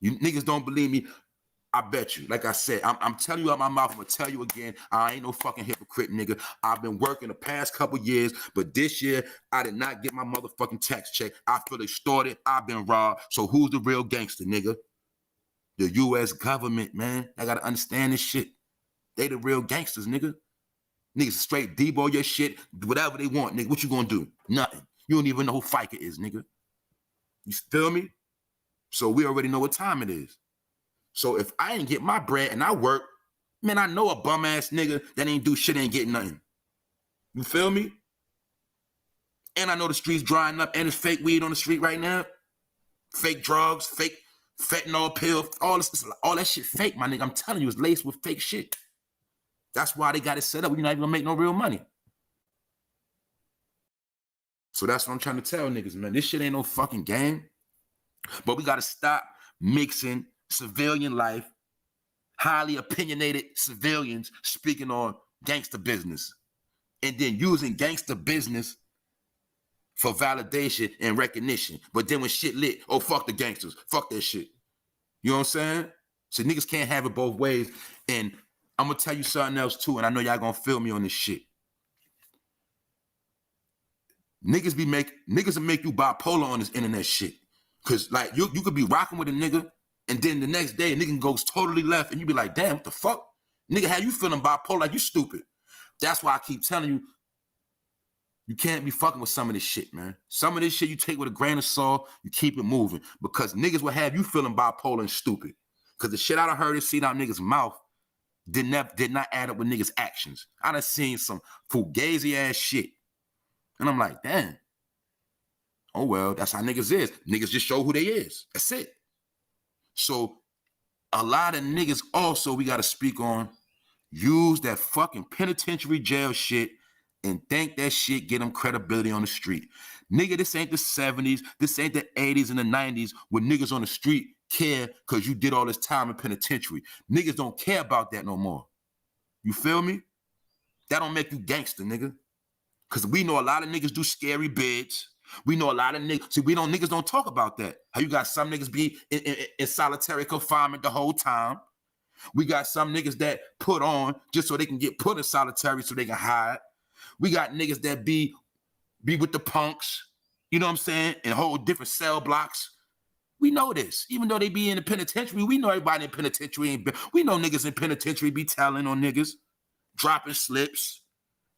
You niggas don't believe me. I bet you. Like I said, I'm telling you out my mouth. I'm going to tell you again. I ain't no fucking hypocrite, nigga. I've been working the past couple years, but this year, I did not get my motherfucking tax check. I feel extorted. I've been robbed. So who's the real gangster, nigga? The U.S. government, man. I got to understand this shit. They the real gangsters, nigga. Niggas straight debo your shit, whatever they want, nigga. What you gonna do? Nothing. You don't even know who FICA is, nigga. You feel me? So we already know what time it is. So if I ain't get my bread and I work, man, I know a bum ass nigga that ain't do shit, ain't getting nothing. You feel me? And I know the streets drying up and it's fake weed on the street right now. Fake drugs, fake fentanyl pill, all that shit fake, my nigga. I'm telling you, it's laced with fake shit. That's why they got it set up. You're not even gonna make no real money. So that's what I'm trying to tell niggas, man. This shit ain't no fucking game. But we gotta stop mixing civilian life, highly opinionated civilians speaking on gangster business, and then using gangster business for validation and recognition. But then when shit lit, oh, fuck the gangsters. Fuck that shit. You know what I'm saying? So niggas can't have it both ways. And I'm gonna tell you something else too, and I know y'all gonna feel me on this shit. Niggas will make you bipolar on this internet shit. Cause like you could be rocking with a nigga, and then the next day a nigga goes totally left, and you be like, damn, what the fuck? Nigga, how you feeling bipolar? Like you stupid. That's why I keep telling you, you can't be fucking with some of this shit, man. Some of this shit you take with a grain of salt, you keep it moving. Because niggas will have you feeling bipolar and stupid. Cause the shit I done heard and seen out niggas' mouth did not add up with niggas' actions. I done seen some fugazi ass shit. And I'm like, damn. Oh, well, that's how niggas is. Niggas just show who they is. That's it. So a lot of niggas also, we got to speak on, use that fucking penitentiary jail shit and think that shit get them credibility on the street. Nigga, this ain't the 70s. This ain't the 80s and the 90s when niggas on the street care because you did all this time in penitentiary. Niggas don't care about that no more. You feel me? That don't make you gangster, nigga. Because we know a lot of niggas do scary bids. We know a lot of niggas. See, niggas don't talk about that. How you got some niggas be in solitary confinement the whole time. We got some niggas that put on just so they can get put in solitary so they can hide. We got niggas that be with the punks, you know what I'm saying, in whole different cell blocks. We know this. Even though they be in the penitentiary, we know everybody in penitentiary. We know niggas in penitentiary be telling on niggas, dropping slips.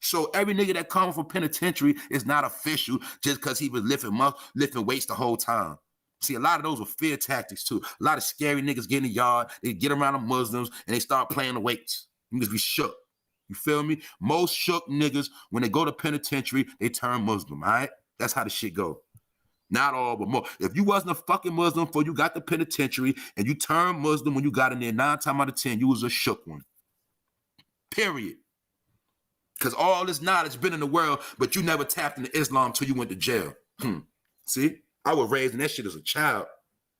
So every nigga that comes from penitentiary is not official just because he was lifting weights the whole time. See, a lot of those were fear tactics too. A lot of scary niggas get in the yard, they get around the Muslims, and they start playing the weights. Niggas be shook. You feel me? Most shook niggas, when they go to penitentiary, they turn Muslim, all right? That's how the shit go. Not all, but more. If you wasn't a fucking Muslim before you got the penitentiary, and you turned Muslim when you got in there, 9 times out of 10, you was a shook one. Period. Because all this knowledge been in the world, but you never tapped into Islam until you went to jail. See? I was raised in that shit as a child.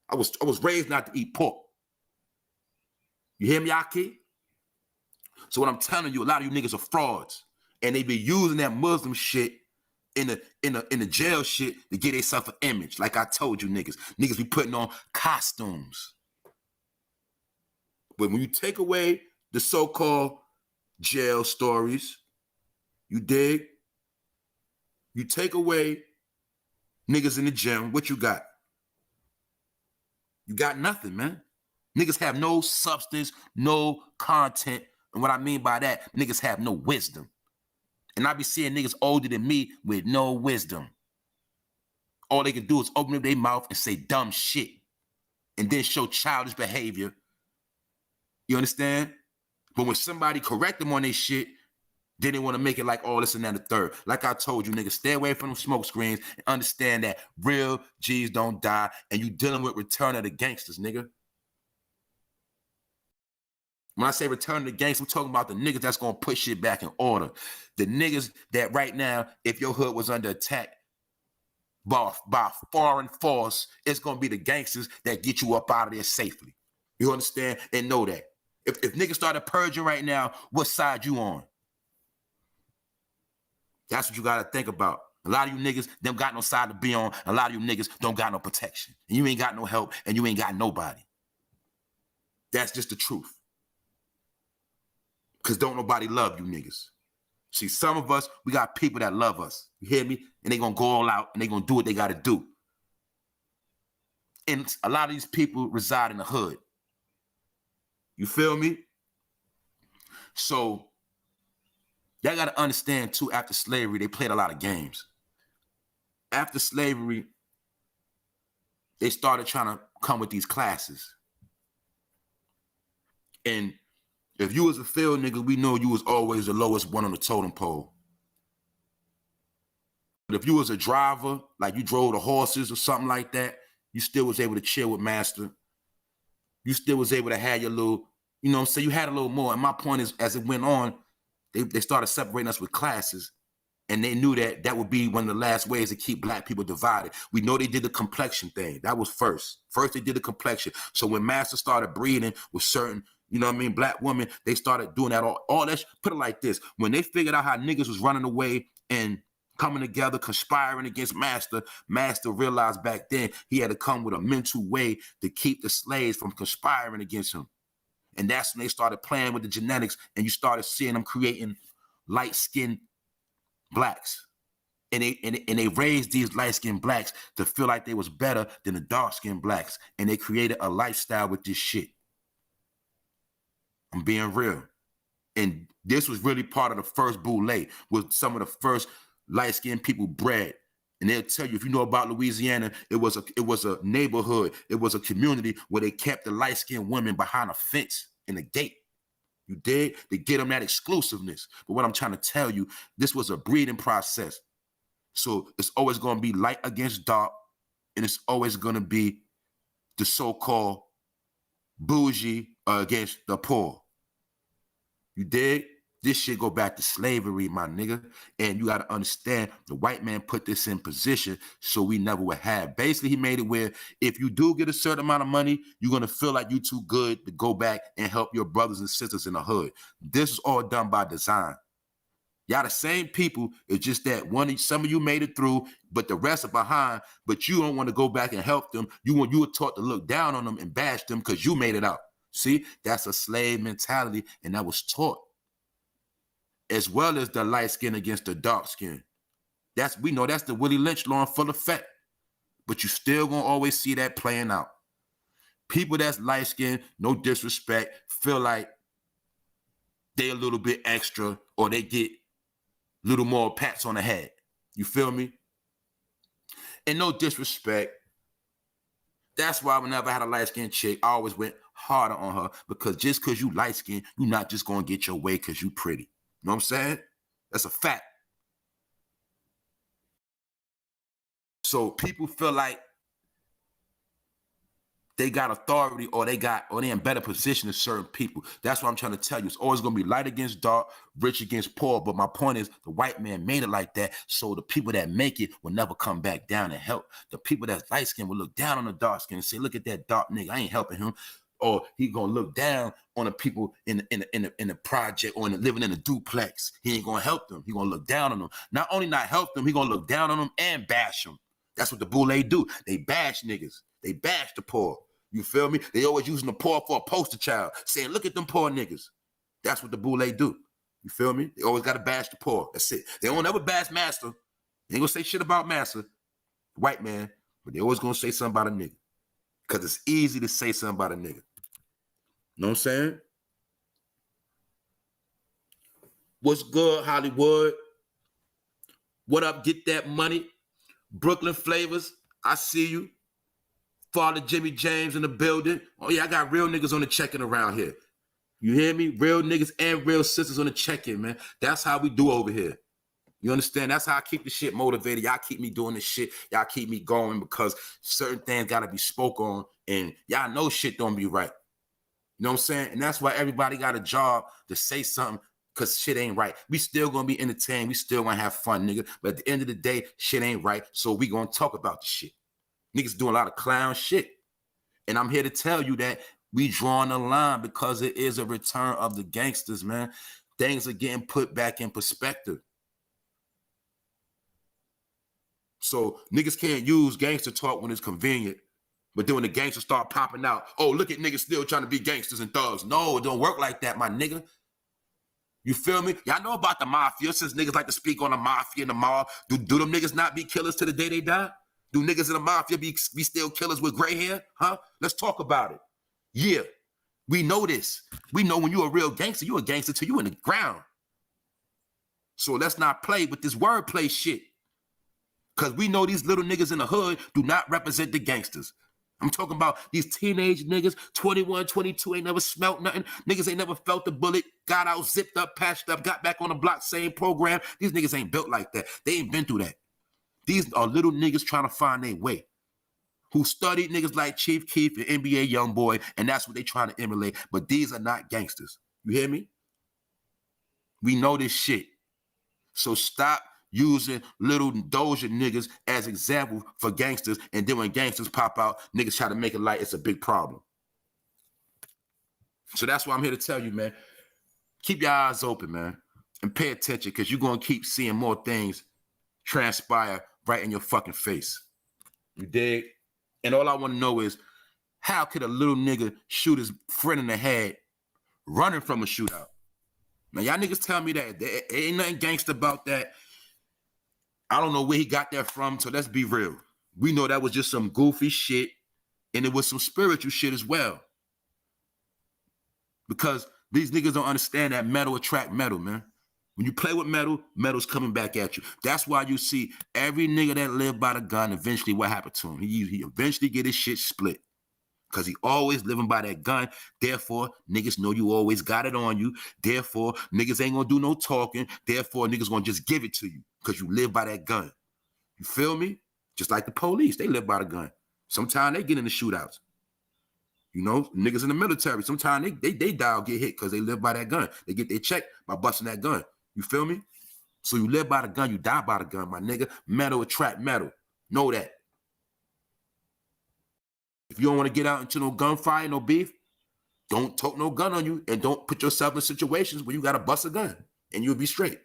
I was raised not to eat pork. You hear me, Aki? So what I'm telling you, a lot of you niggas are frauds. And they be using that Muslim shit in the jail shit to get themselves an image. Like I told you niggas. Niggas be putting on costumes. But when you take away the so-called jail stories, you dig? You take away niggas in the gym, what you got? You got nothing, man. Niggas have no substance, no content. And what I mean by that, niggas have no wisdom. And I be seeing niggas older than me with no wisdom. All they can do is open up their mouth and say dumb shit. And then show childish behavior. You understand? But when somebody correct them on their shit, then they want to make it like, oh, this and that, the third. Like I told you, niggas, stay away from them smoke screens and understand that real G's don't die, and you dealing with return of the gangsters, nigga. When I say return of the gangsters, I'm talking about the niggas that's going to put shit back in order. The niggas that right now, if your hood was under attack, by foreign force, it's going to be the gangsters that get you up out of there safely. You understand? And know that. If niggas started purging right now, what side you on? That's what you got to think about. A lot of you niggas don't got no side to be on. A lot of you niggas don't got no protection. And you ain't got no help, and you ain't got nobody. That's just the truth. Because don't nobody love you niggas. See, some of us, we got people that love us. You hear me? And they going to go all out, and they going to do what they got to do. And a lot of these people reside in the hood. You feel me? So, y'all got to understand, too, after slavery, they played a lot of games. After slavery, they started trying to come with these classes. And if you was a field nigga, we know you was always the lowest one on the totem pole. But if you was a driver, like you drove the horses or something like that, you still was able to chill with master. You still was able to have your little, you know what I'm saying? You had a little more. And my point is, as it went on, they started separating us with classes. And they knew that that would be one of the last ways to keep black people divided. We know they did the complexion thing. That was first. First, they did the complexion. So when master started breeding with certain, you know what I mean, black women, they started doing that all that. Put it like this. When they figured out how niggas was running away and coming together, conspiring against master, master realized back then he had to come with a mental way to keep the slaves from conspiring against him. And that's when they started playing with the genetics, and you started seeing them creating light-skinned blacks. And they raised these light-skinned blacks to feel like they was better than the dark-skinned blacks. And they created a lifestyle with this shit. I'm being real. And this was really part of the first boule, with some of the first light-skinned people bred. And they'll tell you, if you know about Louisiana, it was a neighborhood, it was a community where they kept the light-skinned women behind a fence in a gate. You did? To get them that exclusiveness. But what I'm trying to tell you, this was a breeding process. So it's always going to be light against dark, and it's always going to be the so-called bougie against the poor. You dig? This shit go back to slavery, my nigga. And you got to understand, the white man put this in position so we never would have. Basically, he made it where if you do get a certain amount of money, you're going to feel like you too good to go back and help your brothers and sisters in the hood. This is all done by design. Y'all the same people. It's just that some of you made it through, but the rest are behind. But you don't want to go back and help them. You were taught to look down on them and bash them because you made it out. See, that's a slave mentality, and that was taught. As well as the light skin against the dark skin. We know that's the Willie Lynch law in full effect. But you still gonna always see that playing out. People that's light skinned, no disrespect, feel like they a little bit extra, or they get a little more pats on the head. You feel me? And no disrespect. That's why whenever I had a light skinned chick, I always went harder on her, because just because you light skinned, you're not just gonna get your way because you pretty. You know what I'm saying? That's a fact. So people feel like they got authority, or they in better position than certain people. That's what I'm trying to tell you. It's always going to be light against dark, rich against poor. But my point is, the white man made it like that, so the people that make it will never come back down and help. The people that's light skinned will look down on the dark skin and say, look at that dark nigga, I ain't helping him. Or he gonna look down on the people in the project, or living in a duplex. He ain't gonna help them. He gonna look down on them. Not only not help them, he gonna look down on them and bash them. That's what the boule do. They bash niggas. They bash the poor. You feel me? They always using the poor for a poster child, saying, look at them poor niggas. That's what the boule do. You feel me? They always gotta bash the poor. That's it. They don't ever bash master. They ain't gonna say shit about master, white man, but they always gonna say something about a nigga. Because it's easy to say something about a nigga. You know what I'm saying? What's good, Hollywood? What up? Get that money. Brooklyn Flavors, I see you. Father Jimmy James in the building. Oh, yeah, I got real niggas on the check-in around here. You hear me? Real niggas and real sisters on the check-in, man. That's how we do over here. You understand? That's how I keep the shit motivated. Y'all keep me doing this shit. Y'all keep me going, because certain things got to be spoke on, and y'all know shit don't be right. You know what I'm saying? And that's why everybody got a job to say something Because shit ain't right. We still gonna be entertained. We still gonna have fun, nigga. But at the end of the day, shit ain't right. So we gonna talk about the shit. Niggas doing a lot of clown shit. And I'm here to tell you that we drawing a line because it is a return of the gangsters, man. Things are getting put back in perspective. So niggas can't use gangster talk when it's convenient. But then when the gangsters start popping out, oh, look at niggas still trying to be gangsters and thugs. No, it don't work like that, my nigga. You feel me? Y'all know about the mafia, since niggas like to speak on the mafia and the mob. Do them niggas not be killers to the day they die? Do niggas in the mafia be still killers with gray hair? Huh? Let's talk about it. Yeah, we know this. We know when you're a real gangster, you a gangster till you in the ground. So let's not play with this wordplay shit. Because we know these little niggas in the hood do not represent the gangsters. I'm talking about these teenage niggas, 21, 22, ain't never smelt nothing. Niggas ain't never felt the bullet, got out, zipped up, patched up, got back on the block, same program. These niggas ain't built like that. They ain't been through that. These are little niggas trying to find their way, who studied niggas like Chief Keef and NBA Youngboy, and that's what they trying to emulate. But these are not gangsters. You hear me? We know this shit. So stop using little Doja niggas as example for gangsters, and then when gangsters pop out, niggas try to make it like it's a big problem. So that's why I'm here to tell you, man, keep your eyes open, man, and pay attention, because you're going to keep seeing more things transpire right in your fucking face. You dig? And all I want to know is, how could a little nigga shoot his friend in the head running from a shootout? Man, y'all niggas tell me that. There ain't nothing gangster about that. I don't know where he got that from, so let's be real. We know that was just some goofy shit, and it was some spiritual shit as well. Because these niggas don't understand that metal attract metal, man. When you play with metal, metal's coming back at you. That's why you see every nigga that lived by the gun, eventually what happened to him? He eventually get his shit split. Because he always living by that gun. Therefore, niggas know you always got it on you. Therefore, niggas ain't gonna do no talking. Therefore, niggas gonna just give it to you because you live by that gun. You feel me? Just like the police, they live by the gun. Sometimes they get in the shootouts. You know, niggas in the military, sometimes they die or get hit because they live by that gun. They get their check by busting that gun. You feel me? So you live by the gun, you die by the gun, my nigga. Metal attract metal. Know that. If you don't want to get out into no gunfire, no beef, don't tote no gun on you, and don't put yourself in situations where you got to bust a gun, and you'll be straight.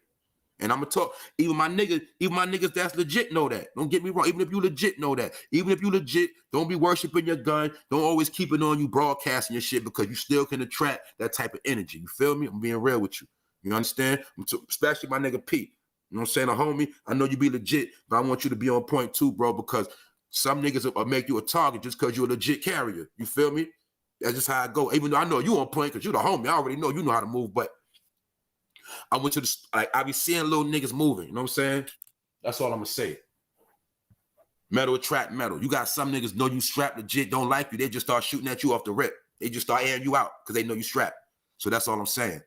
And I'm going to talk, even my niggas that's legit know that. Don't get me wrong. Even if you legit know that. Even if you legit, don't be worshiping your gun. Don't always keep it on you broadcasting your shit, because you still can attract that type of energy. You feel me? I'm being real with you. You understand? Especially my nigga Pete. You know what I'm saying? A homie, I know you be legit, but I want you to be on point too, bro, because some niggas will make you a target just because you're a legit carrier. You feel me? That's just how I go. Even though I know you on point because you're the homie. I already know you know how to move, but I want you to, like, I be seeing little niggas moving. You know what I'm saying? That's all I'm going to say. Metal attract metal. You got some niggas know you strapped legit, don't like you. They just start shooting at you off the rip. They just start airing you out because they know you strapped. So that's all I'm saying.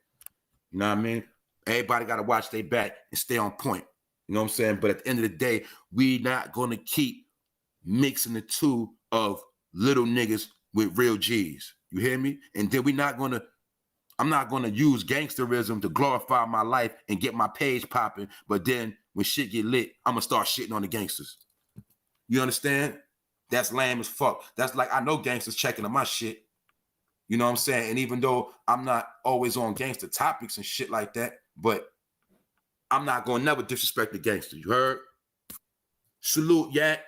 You know what I mean? Everybody got to watch their back and stay on point. You know what I'm saying? But at the end of the day, we not going to keep mixing the two of little niggas with real G's. You hear me? And then I'm not going to use gangsterism to glorify my life and get my page popping. But then when shit get lit, I'm going to start shitting on the gangsters. You understand? That's lame as fuck. That's like, I know gangsters checking on my shit. You know what I'm saying? And even though I'm not always on gangster topics and shit like that, but I'm not going to never disrespect the gangster. You heard? Salute, Yak.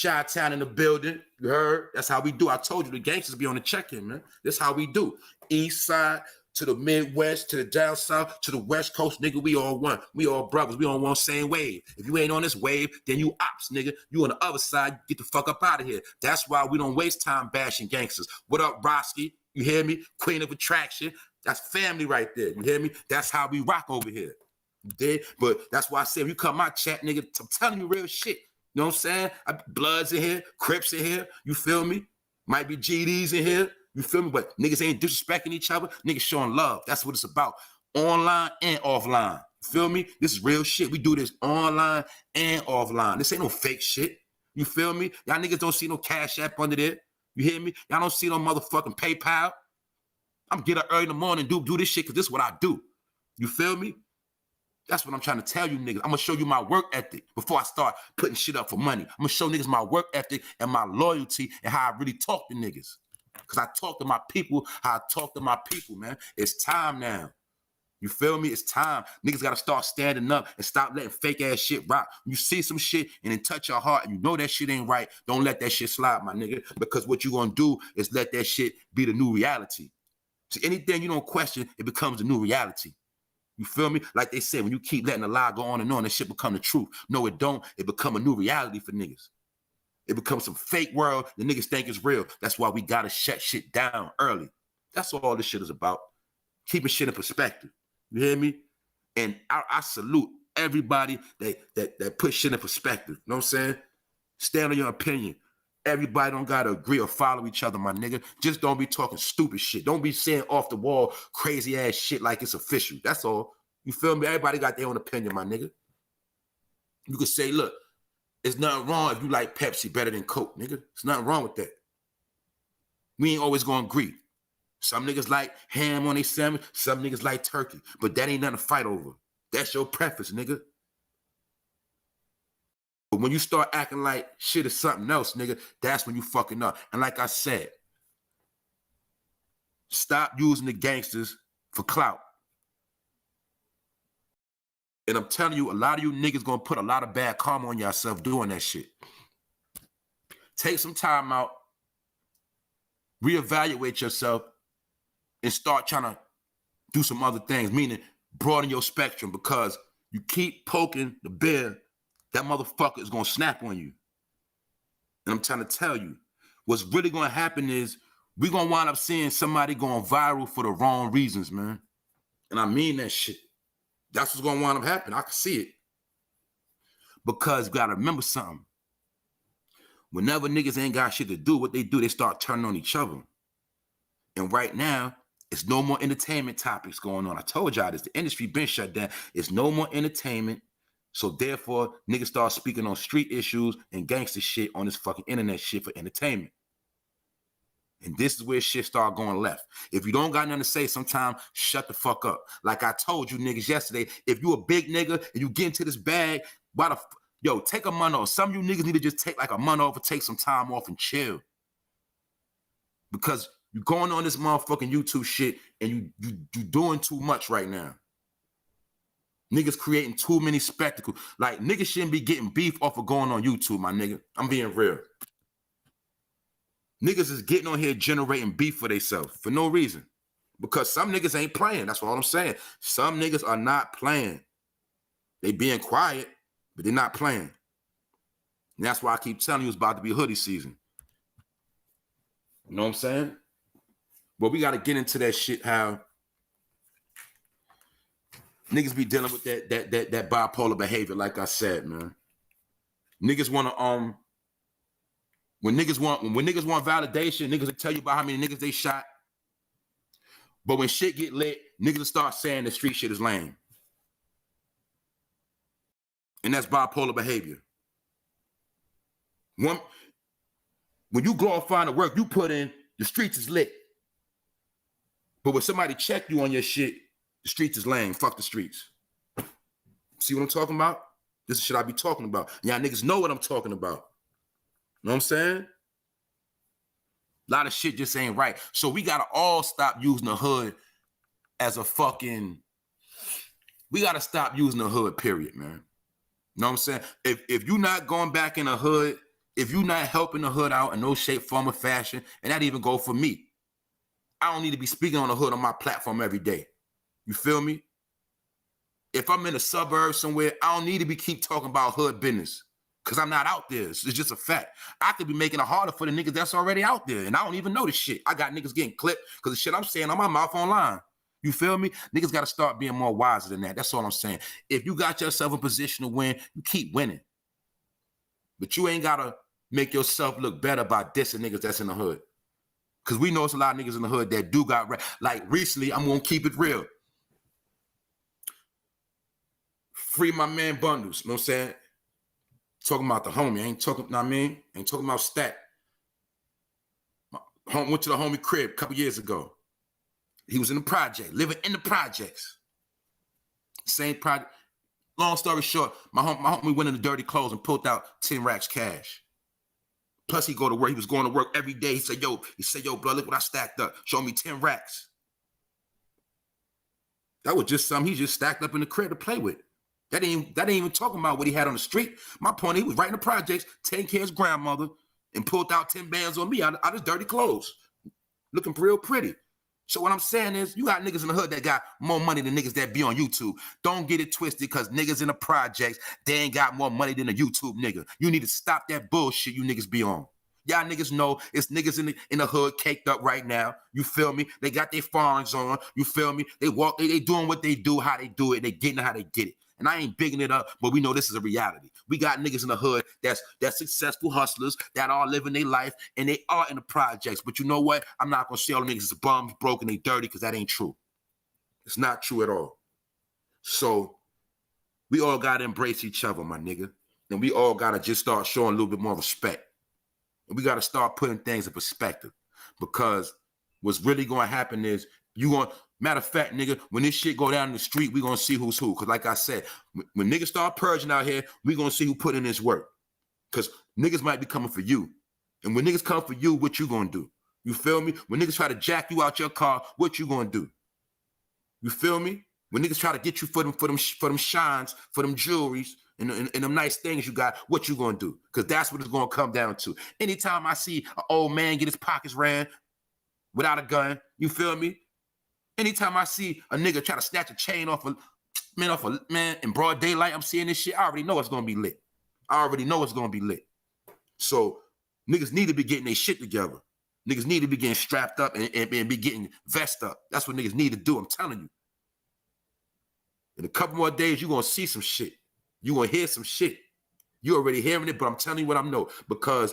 Chi-Town in the building. You heard? That's how we do. I told you the gangsters be on the check-in, man. That's how we do. East side to the Midwest, to the down south, to the West Coast, nigga, we all one. We all brothers. We on one same wave. If you ain't on this wave, then you ops, nigga. You on the other side, get the fuck up out of here. That's why we don't waste time bashing gangsters. What up, Broski? You hear me? Queen of attraction. That's family right there. You hear me? That's how we rock over here. You did? But that's why I said, if you come my chat, nigga, I'm telling you real shit. You know what I'm saying? Bloods in here, Crips in here. You feel me? Might be GDs in here. You feel me? But niggas ain't disrespecting each other. Niggas showing love. That's what it's about. Online and offline. You feel me? This is real shit. We do this online and offline. This ain't no fake shit. You feel me? Y'all niggas don't see no Cash App under there. You hear me? Y'all don't see no motherfucking PayPal. I'm get up early in the morning and do this shit because this is what I do. You feel me? That's what I'm trying to tell you niggas. I'm gonna show you my work ethic before I start putting shit up for money. I'm gonna show niggas my work ethic and my loyalty and how I really talk to niggas. Cause I talk to my people how I talk to my people, man. It's time now. You feel me? It's time. Niggas gotta start standing up and stop letting fake ass shit rock. When you see some shit and it touch your heart and you know that shit ain't right, don't let that shit slide, my nigga. Because what you gonna do is let that shit be the new reality. So anything you don't question, it becomes the new reality. You feel me? Like they said, when you keep letting a lie go on and that shit become the truth. No, it don't. It become a new reality for niggas. It becomes some fake world the niggas think is real. That's why we gotta shut shit down early. That's what all this shit is about. Keeping shit in perspective. You hear me? And I salute everybody that put shit in perspective. You know what I'm saying? Stand on your opinion. Everybody don't gotta agree or follow each other, my nigga. Just don't be talking stupid shit. Don't be saying off the wall crazy ass shit like it's official. That's all. You feel me? Everybody got their own opinion, my nigga. You could say, look, it's nothing wrong if you like Pepsi better than Coke, nigga. There's nothing wrong with that. We ain't always gonna agree. Some niggas like ham on their sandwich, some niggas like turkey, but that ain't nothing to fight over. That's your preference, nigga. But when you start acting like shit is something else, nigga, that's when you fucking up. And like I said, stop using the gangsters for clout. And I'm telling you, a lot of you niggas gonna put a lot of bad karma on yourself doing that shit. Take some time out, reevaluate yourself, and start trying to do some other things, meaning broaden your spectrum, because you keep poking the bear, that motherfucker is gonna snap on you. And I'm trying to tell you, what's really gonna happen is we're gonna wind up seeing somebody going viral for the wrong reasons, man. And I mean that shit. That's what's gonna wind up happening. I can see it. Because you gotta remember something. Whenever niggas ain't got shit to do, what they do, they start turning on each other. And right now, it's no more entertainment topics going on. I told y'all this, the industry been shut down. It's no more entertainment. So therefore, niggas start speaking on street issues and gangster shit on this fucking internet shit for entertainment. And this is where shit start going left. If you don't got nothing to say, sometimes shut the fuck up. Like I told you niggas yesterday, if you a big nigga and you get into this bag, yo, take a month off. Some of you niggas need to just take like a month off or take some time off and chill. Because you're going on this motherfucking YouTube shit and you doing too much right now. Niggas creating too many spectacles. Like, niggas shouldn't be getting beef off of going on YouTube, my nigga. I'm being real. Niggas is getting on here generating beef for themselves for no reason. Because some niggas ain't playing. That's all I'm saying. Some niggas are not playing. They being quiet, but they're not playing. And that's why I keep telling you it's about to be hoodie season. You know what I'm saying? But we got to get into that shit, how niggas be dealing with that bipolar behavior, like I said, man. Niggas want to, when niggas want validation, niggas will tell you about how many niggas they shot. But when shit get lit, niggas will start saying the street shit is lame. And that's bipolar behavior. When you glorify the work you put in, the streets is lit. But when somebody check you on your shit, the streets is lame. Fuck the streets. See what I'm talking about? This is shit I be talking about. Y'all niggas know what I'm talking about. Know what I'm saying? A lot of shit just ain't right. So we gotta all stop using the hood as a fucking, we gotta stop using the hood, period, man. Know what I'm saying? If you're not going back in the hood, if you're not helping the hood out in no shape, form, or fashion, and that even go for me, I don't need to be speaking on the hood on my platform every day. You feel me? If I'm in a suburb somewhere, I don't need to keep talking about hood business because I'm not out there. It's just a fact. I could be making it harder for the niggas that's already out there, and I don't even know this shit. I got niggas getting clipped because the shit I'm saying on my mouth online. You feel me? Niggas got to start being more wiser than that. That's all I'm saying. If you got yourself in position to win, you keep winning. But you ain't got to make yourself look better by dissing niggas that's in the hood. Because we know it's a lot of niggas in the hood that do got, like recently, I'm going to keep it real. Free my man Bundles, you know what I'm saying? Talking about the homie, I ain't talking, you know what I mean? Ain't talking about Stat. Went to the homie crib a couple years ago. He was in the project, living in the projects. Same project. Long story short, my homie went in the dirty clothes and pulled out 10 racks cash. Plus, he go to work. He was going to work every day. He said, yo, blood, look what I stacked up. Show me 10 racks. That was just something he just stacked up in the crib to play with. That ain't even talking about what he had on the street. My point, he was writing the projects, taking care of his grandmother, and pulled out 10 bands on me out of his dirty clothes. Looking real pretty. So what I'm saying is, you got niggas in the hood that got more money than niggas that be on YouTube. Don't get it twisted, because niggas in the projects, they ain't got more money than a YouTube nigga. You need to stop that bullshit you niggas be on. Y'all niggas know it's niggas in the hood caked up right now. You feel me? They got their foreigns on. You feel me? They walk, they doing what they do, how they do it, and they getting how they get it. And I ain't bigging it up, but we know this is a reality. We got niggas in the hood that's successful hustlers that are living their life, and they are in the projects. But you know what? I'm not going to say all the niggas is bums, broken, they dirty, because that ain't true. It's not true at all. So we all got to embrace each other, my nigga. And we all got to just start showing a little bit more respect. And we got to start putting things in perspective, because what's really going to happen is matter of fact, nigga, when this shit go down in the street, we going to see who's who. Because like I said, when niggas start purging out here, we going to see who put in this work. Because niggas might be coming for you. And when niggas come for you, what you going to do? You feel me? When niggas try to jack you out your car, what you going to do? You feel me? When niggas try to get you for them shines, for them jewelries, and them nice things you got, what you gonna do? Because that's what it's gonna come down to. Anytime I see an old man get his pockets ran without a gun, you feel me? Anytime I see a nigga try to snatch a chain off a man in broad daylight, I'm seeing this shit, I already know it's gonna be lit. I already know it's gonna be lit. So niggas need to be getting their shit together. Niggas need to be getting strapped up and be getting vest up. That's what niggas need to do, I'm telling you. In a couple more days, you're gonna see some shit. You're going to hear some shit. You're already hearing it, but I'm telling you what I know. Because,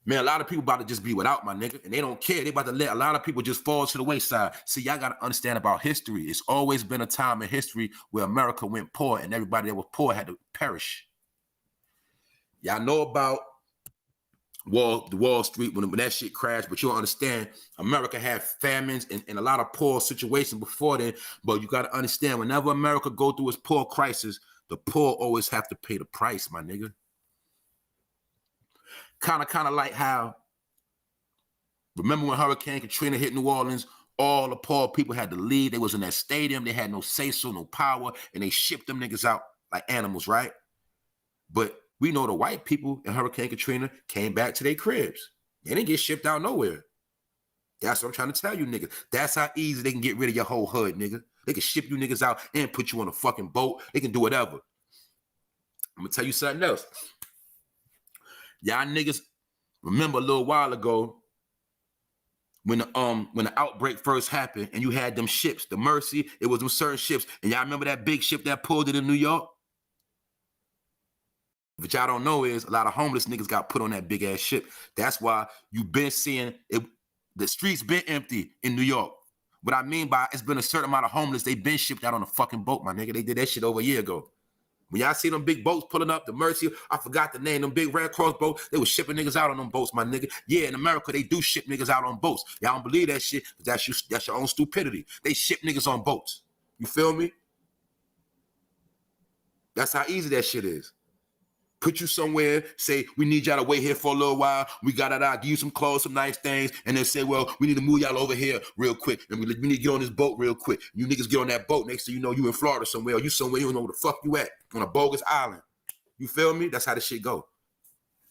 man, a lot of people about to just be without, my nigga. And they don't care. They about to let a lot of people just fall to the wayside. See, y'all got to understand about history. It's always been a time in history where America went poor and everybody that was poor had to perish. Y'all know about Wall Street when that shit crashed, but you don't understand, America had famines and a lot of poor situations before then. But you got to understand, whenever America go through its poor crisis, the poor always have to pay the price, my nigga. Kind of like how, remember when Hurricane Katrina hit New Orleans, all the poor people had to leave. They was in that stadium, they had no say-so, no power, and they shipped them niggas out like animals, right? But we know the white people in Hurricane Katrina came back to their cribs. They didn't get shipped out nowhere. That's what I'm trying to tell you, nigga. That's how easy they can get rid of your whole hood, nigga. They can ship you niggas out and put you on a fucking boat. They can do whatever. I'm gonna tell you something else. Y'all niggas remember a little while ago when the outbreak first happened and you had them ships, the Mercy, it was them certain ships. And y'all remember that big ship that pulled it in New York? What y'all don't know is a lot of homeless niggas got put on that big ass ship. That's why you've been seeing it. The streets been empty in New York. What I mean by it's been a certain amount of homeless. They been shipped out on a fucking boat, my nigga. They did that shit over a year ago. When y'all see them big boats pulling up, the Mercy, I forgot the name, them big Red Cross boats, they was shipping niggas out on them boats, my nigga. Yeah, in America, they do ship niggas out on boats. Y'all don't believe that shit, but that's your own stupidity. They ship niggas on boats. You feel me? That's how easy that shit is. Put you somewhere, say, we need y'all to wait here for a little while. We got it out, give you some clothes, some nice things. And then say, well, we need to move y'all over here real quick. And we need to get on this boat real quick. You niggas get on that boat. Next thing you know, you in Florida somewhere, or you somewhere you don't know where the fuck you at. On a bogus island. You feel me? That's how this shit go.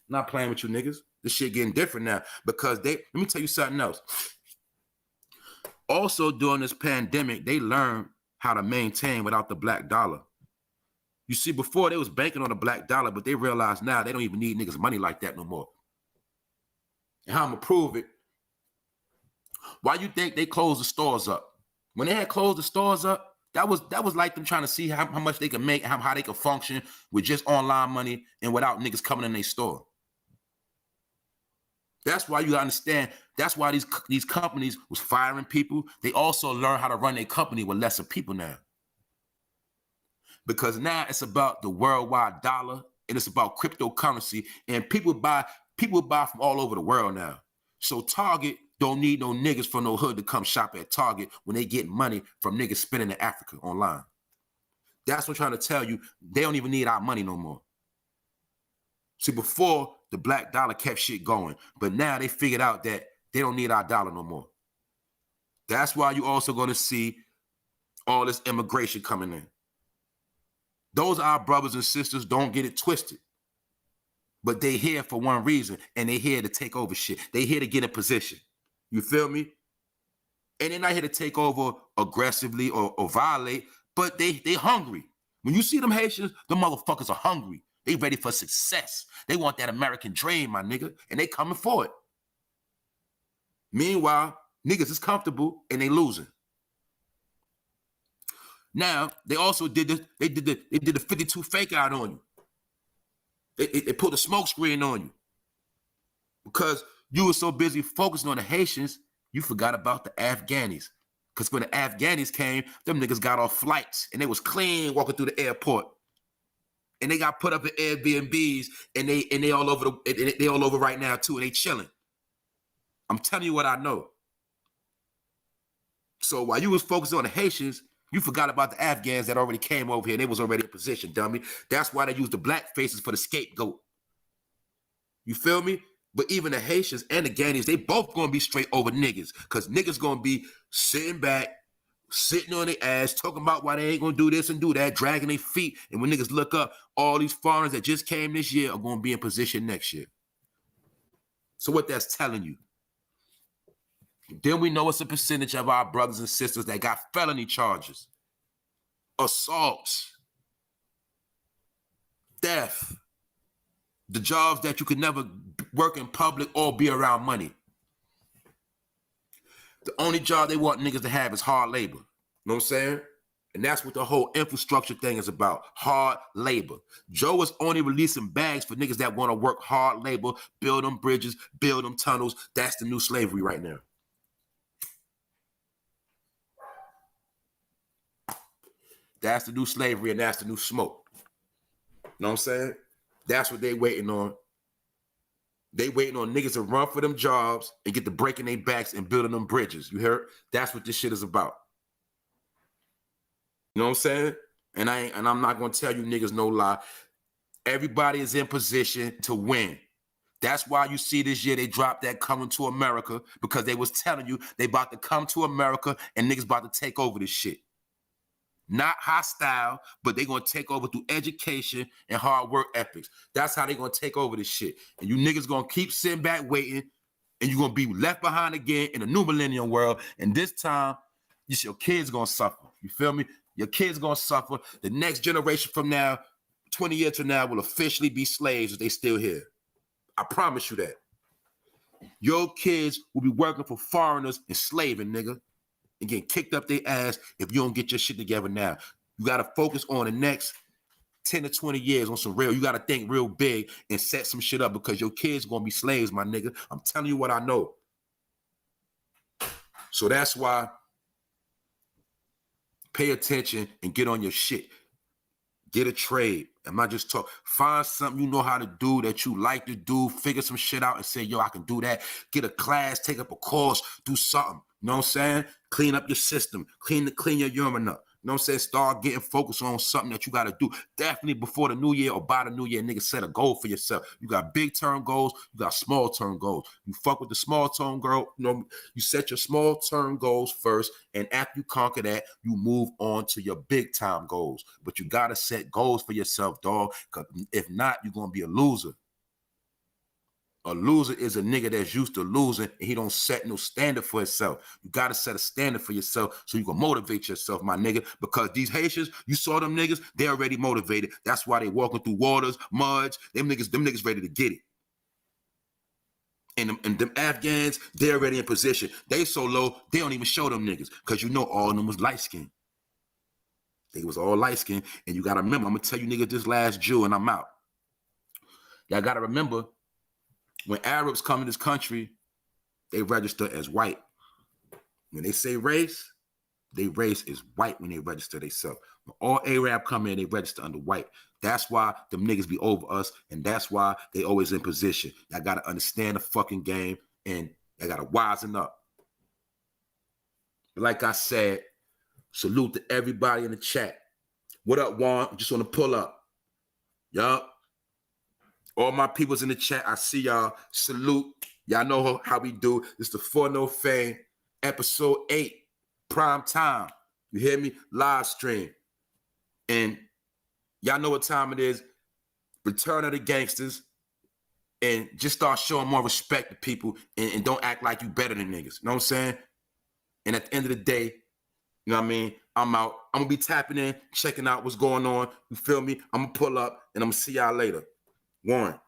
Not playing with you niggas. This shit getting different now. Because let me tell you something else. Also, during this pandemic, they learned how to maintain without the black dollar. You see, before they was banking on the black dollar, but they realize now they don't even need niggas' money like that no more. And how I'm gonna prove it? Why you think they closed the stores up? When they had closed the stores up, that was like them trying to see how much they can make, how they can function with just online money and without niggas coming in their store. That's why you understand. That's why these companies was firing people. They also learned how to run their company with lesser people now. Because now it's about the worldwide dollar and it's about cryptocurrency, and people buy from all over the world now. So Target don't need no niggas from no hood to come shop at Target when they get money from niggas spending in Africa online. That's what I'm trying to tell you. They don't even need our money no more. See, before, the black dollar kept shit going, but now they figured out that they don't need our dollar no more. That's why you also going to see all this immigration coming in. Those are our brothers and sisters. Don't get it twisted. But they here for one reason, and they here to take over shit. They here to get in position. You feel me? And they're not here to take over aggressively or violate, but they hungry. When you see them Haitians, them motherfuckers are hungry. They ready for success. They want that American dream, my nigga, and they coming for it. Meanwhile, niggas is comfortable and they losing. Now, they also did this, they did the 52 fake out on you. They put a smoke screen on you. Because you were so busy focusing on the Haitians, you forgot about the Afghanis. Because when the Afghanis came, them niggas got off flights and they was clean walking through the airport. And they got put up in Airbnbs and they all over they all over right now too, and they chilling. I'm telling you what I know. So while you was focused on the Haitians, you forgot about the Afghans that already came over here and they was already in position, dummy. That's why they used the black faces for the scapegoat. You feel me? But even the Haitians and the Ghanaians, they both gonna be straight over niggas. Cause niggas gonna be sitting back, sitting on their ass, talking about why they ain't gonna do this and do that, dragging their feet. And when niggas look up, all these foreigners that just came this year are gonna be in position next year. So what that's telling you, then we know it's a percentage of our brothers and sisters that got felony charges, assaults, theft, the jobs that you could never work in public or be around money. The only job they want niggas to have is hard labor. You know what I'm saying? And that's what the whole infrastructure thing is about, hard labor. Joe is only releasing bags for niggas that want to work hard labor, build them bridges, build them tunnels. That's the new slavery right now. That's the new slavery and that's the new smoke. You know what I'm saying? That's what they waiting on. They waiting on niggas to run for them jobs and get to breaking their backs and building them bridges. You heard? That's what this shit is about. You know what I'm saying? And I'm not gonna tell you niggas no lie. Everybody is in position to win. That's why you see this year they dropped that Coming to America, because they was telling you they about to come to America and niggas about to take over this shit. Not hostile, but they gonna take over through education and hard work ethics. That's how they gonna take over this shit. And you niggas gonna keep sitting back waiting, and you're gonna be left behind again in a new millennium world. And this time, your kids gonna suffer. You feel me? Your kids gonna suffer. The next generation from now, 20 years from now, will officially be slaves if they still here. I promise you that. Your kids will be working for foreigners and slaving, nigga, and getting kicked up their ass if you don't get your shit together now. You got to focus on the next 10 to 20 years on some real. You got to think real big and set some shit up, because your kids going to be slaves, my nigga. I'm telling you what I know. So that's why pay attention and get on your shit. Get a trade. I'm not just talking. Find something you know how to do that you like to do. Figure some shit out and say, yo, I can do that. Get a class, take up a course, do something. You know what I'm saying? Clean up your system. Clean your urine up. You know what I'm saying? Start getting focused on something that you got to do. Definitely before the new year or by the new year, nigga, set a goal for yourself. You got big term goals. You got small term goals. You fuck with the small term goal. You know, you set your small term goals first. And after you conquer that, you move on to your big time goals. But you got to set goals for yourself, dog. Because if not, you're going to be a loser. A loser is a nigga that's used to losing and he don't set no standard for himself. You got to set a standard for yourself so you can motivate yourself, my nigga, because these Haitians, you saw them niggas, they're already motivated. That's why they walking through waters, muds. Them niggas ready to get it. And them Afghans, they're already in position. They so low, they don't even show them niggas, because you know all of them was light-skinned. They was all light-skinned, and you got to remember, I'm going to tell you niggas this last Jew and I'm out. Y'all got to remember, when Arabs come to this country, they register as white. When they say race, their race is white when they register themselves. When all Arab come in, they register under white. That's why them niggas be over us, and that's why they always in position. Y'all got to understand the fucking game and I gotta wisen up. But like I said, salute to everybody in the chat. What up, Juan? Just want to pull up. Yup. All my peoples in the chat, I see y'all. Salute. Y'all know how we do. It's the 4NOFAME, episode 8, prime time. You hear me? Live stream. And y'all know what time it is. Return of the Gangsters. And just start showing more respect to people and don't act like you better than niggas. You know what I'm saying? And at the end of the day, you know what I mean? I'm out. I'm going to be tapping in, checking out what's going on. You feel me? I'm going to pull up and I'm going to see y'all later. Warren.